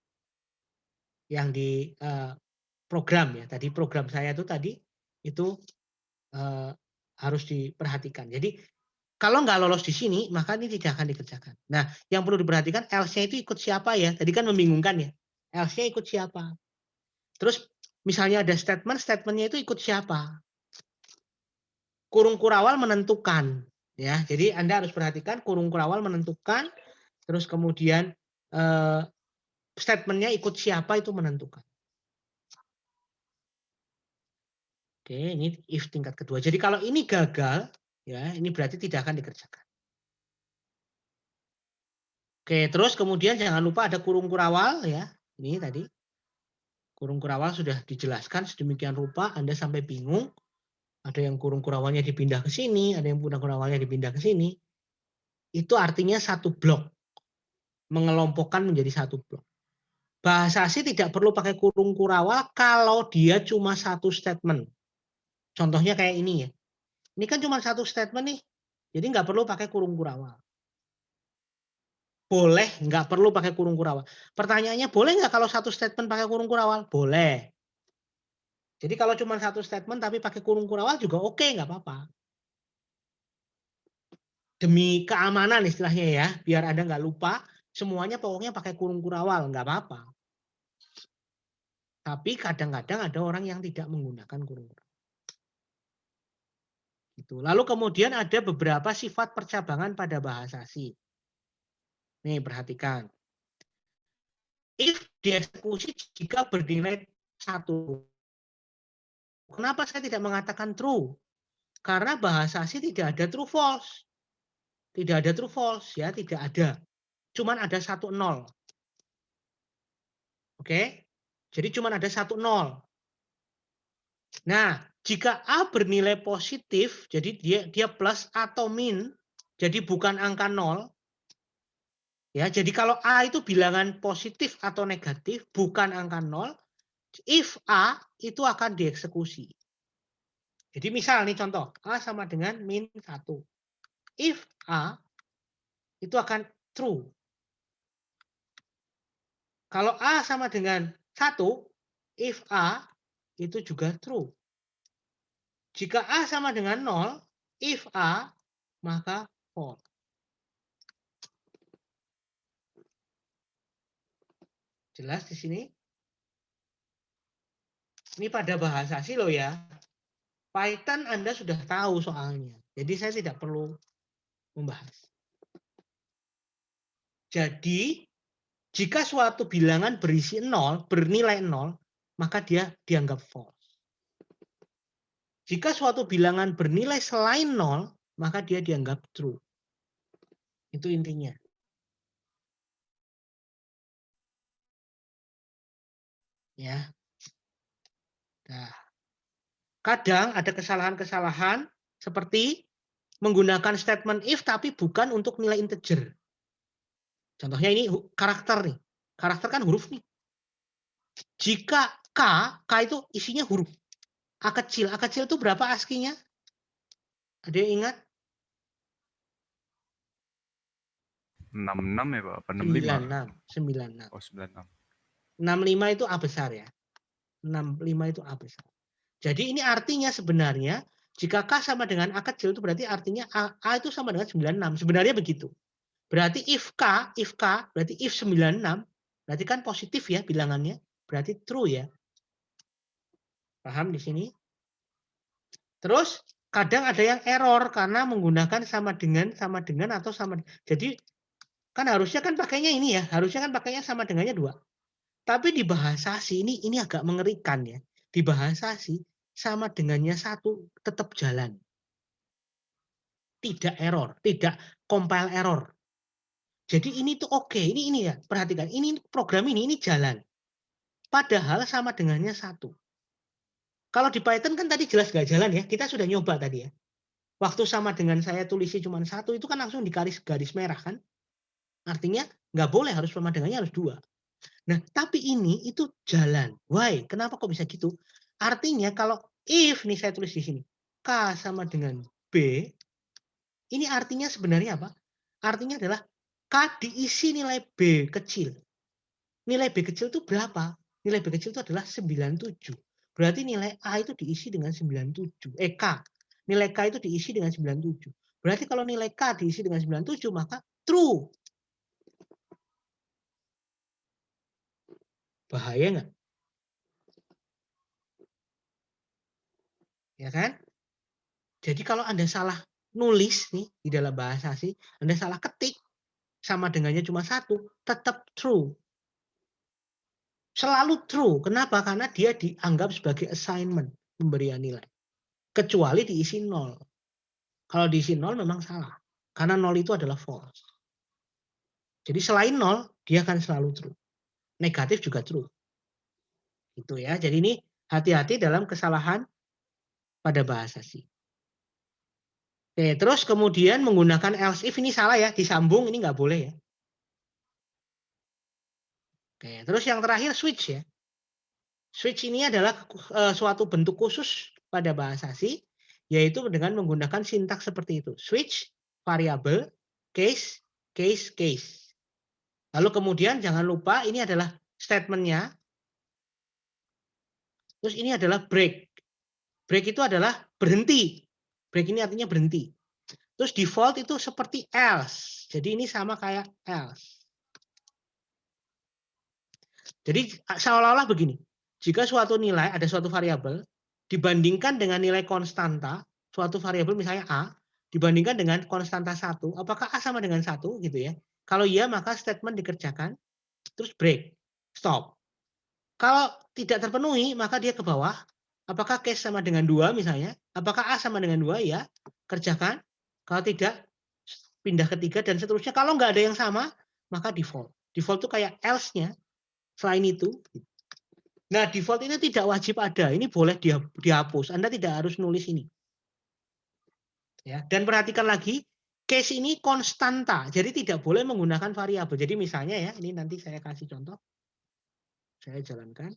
Yang di program ya. Tadi program saya itu harus diperhatikan. Jadi kalau nggak lolos di sini, maka ini tidak akan dikerjakan. Nah, yang perlu diperhatikan else-nya itu ikut siapa ya? Tadi kan membingungkan ya. Else-nya ikut siapa? Terus misalnya ada statement-nya itu ikut siapa? Kurung kurawal menentukan. Ya, jadi Anda harus perhatikan kurung kurawal menentukan. Terus kemudian statement-nya ikut siapa itu menentukan. Oke, ini if tingkat kedua. Jadi kalau ini gagal, ya ini berarti tidak akan dikerjakan. Oke, terus kemudian jangan lupa ada kurung kurawal ya. Ini tadi. Kurung kurawal sudah dijelaskan sedemikian rupa Anda sampai bingung. Ada yang kurung kurawalnya dipindah ke sini, ada yang kurung kurawalnya dipindah ke sini. Itu artinya satu blok. Mengelompokkan menjadi satu blok. Bahasa asli tidak perlu pakai kurung kurawal kalau dia cuma satu statement. Contohnya kayak ini ya. Ini kan cuma satu statement nih. Jadi nggak perlu pakai kurung kurawal. Boleh, nggak perlu pakai kurung kurawal. Pertanyaannya, boleh nggak kalau satu statement pakai kurung kurawal? Boleh. Jadi kalau cuma satu statement tapi pakai kurung kurawal juga oke, nggak apa-apa. Demi keamanan istilahnya ya, biar Anda nggak lupa, semuanya pokoknya pakai kurung kurawal, nggak apa-apa. Tapi kadang-kadang ada orang yang tidak menggunakan kurung kurawal. Gitu. Lalu kemudian ada beberapa sifat percabangan pada bahasa asli. Nih, perhatikan. If dieksekusi jika bernilai 1. Kenapa saya tidak mengatakan true? Karena bahasa C tidak ada true false. Tidak ada true false ya, tidak ada. Cuman ada 1 0. Oke? Jadi cuman ada 1 0. Nah, jika A bernilai positif, jadi dia plus atau min, jadi bukan angka 0. Ya, jadi kalau A itu bilangan positif atau negatif, bukan angka 0, if A itu akan dieksekusi. Jadi misal nih contoh, A sama dengan min 1. If A itu akan true. Kalau A sama dengan 1, if A itu juga true. Jika A sama dengan 0, if A, maka false. Jelas di sini? Ini pada bahasa C loh ya. Python Anda sudah tahu soalnya. Jadi saya tidak perlu membahas. Jadi, jika suatu bilangan berisi 0, bernilai 0, maka dia dianggap false. Jika suatu bilangan bernilai selain 0, maka dia dianggap true. Itu intinya. Ya. Nah, kadang ada kesalahan-kesalahan seperti menggunakan statement if tapi bukan untuk nilai integer. Contohnya ini karakter nih. Karakter kan huruf nih. Jika K itu isinya huruf. A kecil itu berapa ASCII-nya? Ada yang ingat?
66 ya Pak? Apa
96.
65? Oh 96.
65 itu A besar ya. 65 itu A besar. Jadi ini artinya sebenarnya jika K sama dengan A kecil itu berarti artinya A itu sama dengan 96. Sebenarnya begitu. Berarti if K berarti if 96 berarti kan positif ya bilangannya. Berarti true ya. Paham di sini? Terus kadang ada yang error karena menggunakan sama dengan atau sama. Jadi kan harusnya kan pakainya ini ya, harusnya kan pakainya sama dengannya 2. Tapi di bahasa C ini agak mengerikan ya. Di bahasa C sama dengannya 1 tetap jalan. Tidak error, tidak compile error. Jadi ini tuh oke, ini ya, perhatikan. Ini program ini jalan. Padahal sama dengannya 1. Kalau di Python kan tadi jelas nggak jalan ya. Kita sudah nyoba tadi ya. Waktu sama dengan saya tulisnya cuma 1 itu kan langsung garis merah kan. Artinya nggak boleh, harus sama dengannya harus 2. Nah, tapi ini itu jalan. Why? Kenapa kok bisa gitu? Artinya kalau if nih saya tulis di sini. K sama dengan B. Ini artinya sebenarnya apa? Artinya adalah K diisi nilai B kecil. Nilai B kecil itu berapa? Nilai B kecil itu adalah 97. Berarti nilai A itu diisi dengan 97. K. Nilai K itu diisi dengan 97. Berarti kalau nilai K diisi dengan 97, maka true. Bahaya nggak? Ya kan? Jadi kalau Anda salah nulis nih di dalam bahasa C, Anda salah ketik, sama dengannya cuma 1, tetap true. Selalu true. Kenapa? Karena dia dianggap sebagai assignment, pemberian nilai. Kecuali diisi 0. Kalau diisi 0 memang salah. Karena 0 itu adalah false. Jadi selain 0, dia akan selalu true. Negatif juga true. Itu ya. Jadi ini hati-hati dalam kesalahan pada bahasa C. Oke, terus kemudian menggunakan else if ini salah ya. Disambung ini nggak boleh ya. Oke, terus yang terakhir switch ya. Switch ini adalah suatu bentuk khusus pada bahasa C, yaitu dengan menggunakan sintaks seperti itu. Switch, variable, case, case, case. Lalu kemudian jangan lupa ini adalah statementnya. Terus ini adalah break. Break itu adalah berhenti. Break ini artinya berhenti. Terus default itu seperti else. Jadi ini sama kayak else. Jadi seolah-olah begini. Jika suatu nilai, ada suatu variabel, dibandingkan dengan nilai konstanta, suatu variabel misalnya A, dibandingkan dengan konstanta 1, apakah A sama dengan 1 gitu ya? Kalau iya, maka statement dikerjakan, terus break, stop. Kalau tidak terpenuhi, maka dia ke bawah, Apakah case sama dengan 2 misalnya? Apakah A sama dengan 2? Ya, kerjakan. Kalau tidak, pindah ke 3 dan seterusnya. Kalau nggak ada yang sama, maka default. Default itu kayak else-nya. Selain itu. Nah, default ini tidak wajib ada. Ini boleh dihapus. Anda tidak harus nulis ini. Ya, dan perhatikan lagi, case ini konstanta. Jadi tidak boleh menggunakan variabel. Jadi misalnya ya, ini nanti saya kasih contoh. Saya jalankan.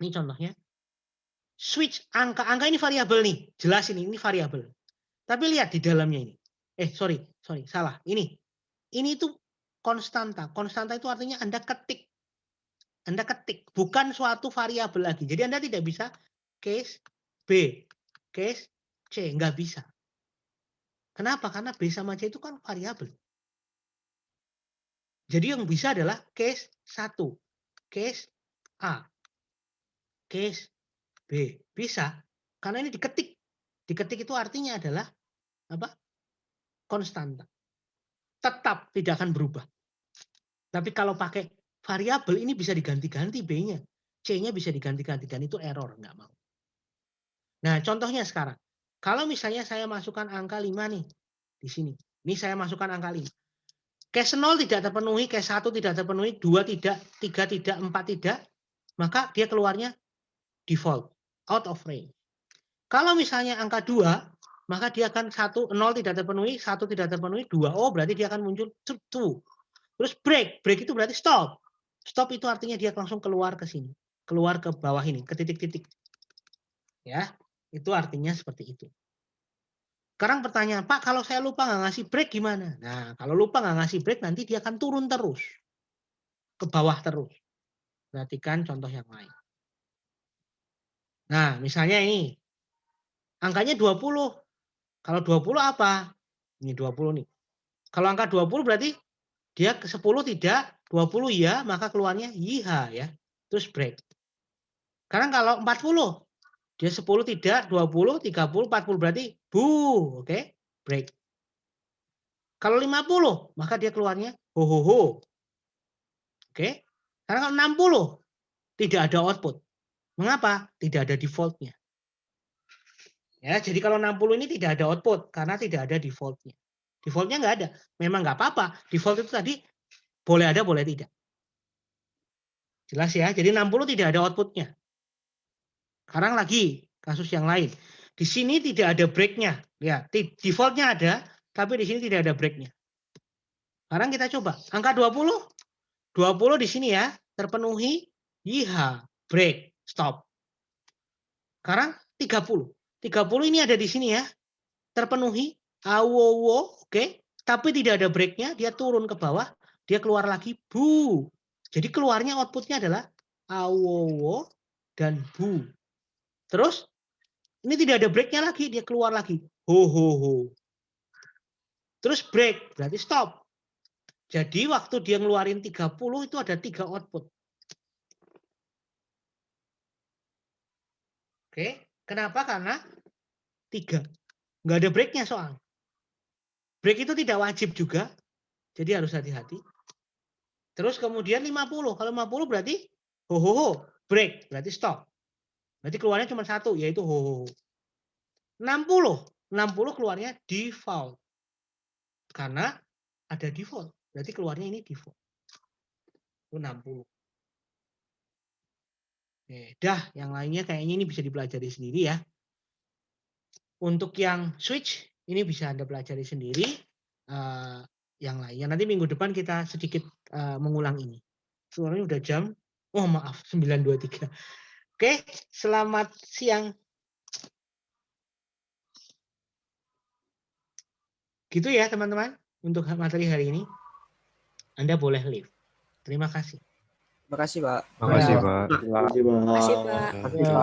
Ini contohnya. Switch angka ini variabel nih. Jelas ini variabel. Tapi lihat di dalamnya ini. Sorry, salah. Ini itu konstanta. Konstanta itu artinya Anda ketik. Bukan suatu variabel lagi. Jadi Anda tidak bisa case B, case C, nggak bisa. Kenapa? Karena B sama C itu kan variabel. Jadi yang bisa adalah case 1, case A, case B. Bisa. Karena ini diketik. Diketik itu artinya adalah apa? Konstanta. Tetap tidak akan berubah. Tapi kalau pakai variabel ini bisa diganti-ganti B-nya. C-nya bisa diganti-gantikan. Itu error. Nggak mau. Nah, contohnya sekarang. Kalau misalnya saya masukkan angka 5 nih. Di sini. Ini saya masukkan angka 5. Case 0 tidak terpenuhi, case 1 tidak terpenuhi, 2 tidak, 3 tidak, 4 tidak. Maka dia keluarnya default. Out of range. Kalau misalnya angka 2, maka dia akan 0 tidak terpenuhi, 1 tidak terpenuhi, 2. Oh, berarti dia akan muncul 2. Terus break. Break itu berarti stop. Stop itu artinya dia langsung keluar ke sini. Keluar ke bawah ini, ke titik-titik. Ya, itu artinya seperti itu. Sekarang pertanyaan, Pak, kalau saya lupa nggak ngasih break gimana? Nah, kalau lupa nggak ngasih break, nanti dia akan turun terus. Ke bawah terus. Perhatikan contoh yang lain. Nah, misalnya ini. Angkanya 20. Kalau 20 apa? Ini 20 nih. Kalau angka 20 berarti dia ke 10 tidak, 20 ya, maka keluarnya YH ya. Terus break. Sekarang kalau 40, dia 10 tidak, 20, 30, 40 berarti bu, oke? Break. Kalau 50, maka dia keluarnya ho ho ho. Oke? Karena kalau 60 tidak ada output. Mengapa? Tidak ada defaultnya. Ya, jadi kalau 60 ini tidak ada output karena tidak ada defaultnya. Defaultnya nggak ada. Memang nggak apa-apa. Default itu tadi boleh ada, boleh tidak. Jelas ya. Jadi 60 tidak ada outputnya. Sekarang lagi kasus yang lain. Di sini tidak ada breaknya. Ya, defaultnya ada, tapi di sini tidak ada breaknya. Sekarang kita coba. Angka 20. 20 di sini ya. Terpenuhi. YH. Break. Stop. Sekarang 30. 30 ini ada di sini ya. Terpenuhi. Awowo. Oke. Tapi tidak ada breaknya. Dia turun ke bawah. Dia keluar lagi. Bu. Jadi keluarnya outputnya adalah awowo dan bu. Terus ini tidak ada breaknya lagi. Dia keluar lagi. Ho ho ho. Terus break. Berarti stop. Jadi waktu dia ngeluarin 30 itu ada 3 output. Oke. Kenapa? Karena 3. Nggak ada breaknya soal. Break itu tidak wajib juga. Jadi harus hati-hati. Terus kemudian 50. Kalau 50 berarti ho ho ho. Break. Berarti stop. Berarti keluarnya cuma 1. Yaitu ho ho ho. 60. 60 keluarnya default. Karena ada default. Berarti keluarnya ini default. Itu 60. Oke, dah, yang lainnya kayaknya ini bisa dipelajari sendiri ya. Untuk yang switch, ini bisa Anda pelajari sendiri. Yang lainnya nanti minggu depan kita sedikit mengulang ini. Soalnya udah jam, oh maaf, 9.23. Oke, selamat siang. Gitu ya teman-teman, untuk materi hari ini. Anda boleh leave. Terima kasih.
Terima kasih, Pak.
Makasih,
Ya.
Pak.
Terima kasih, Pak.
Terima kasih, Pak.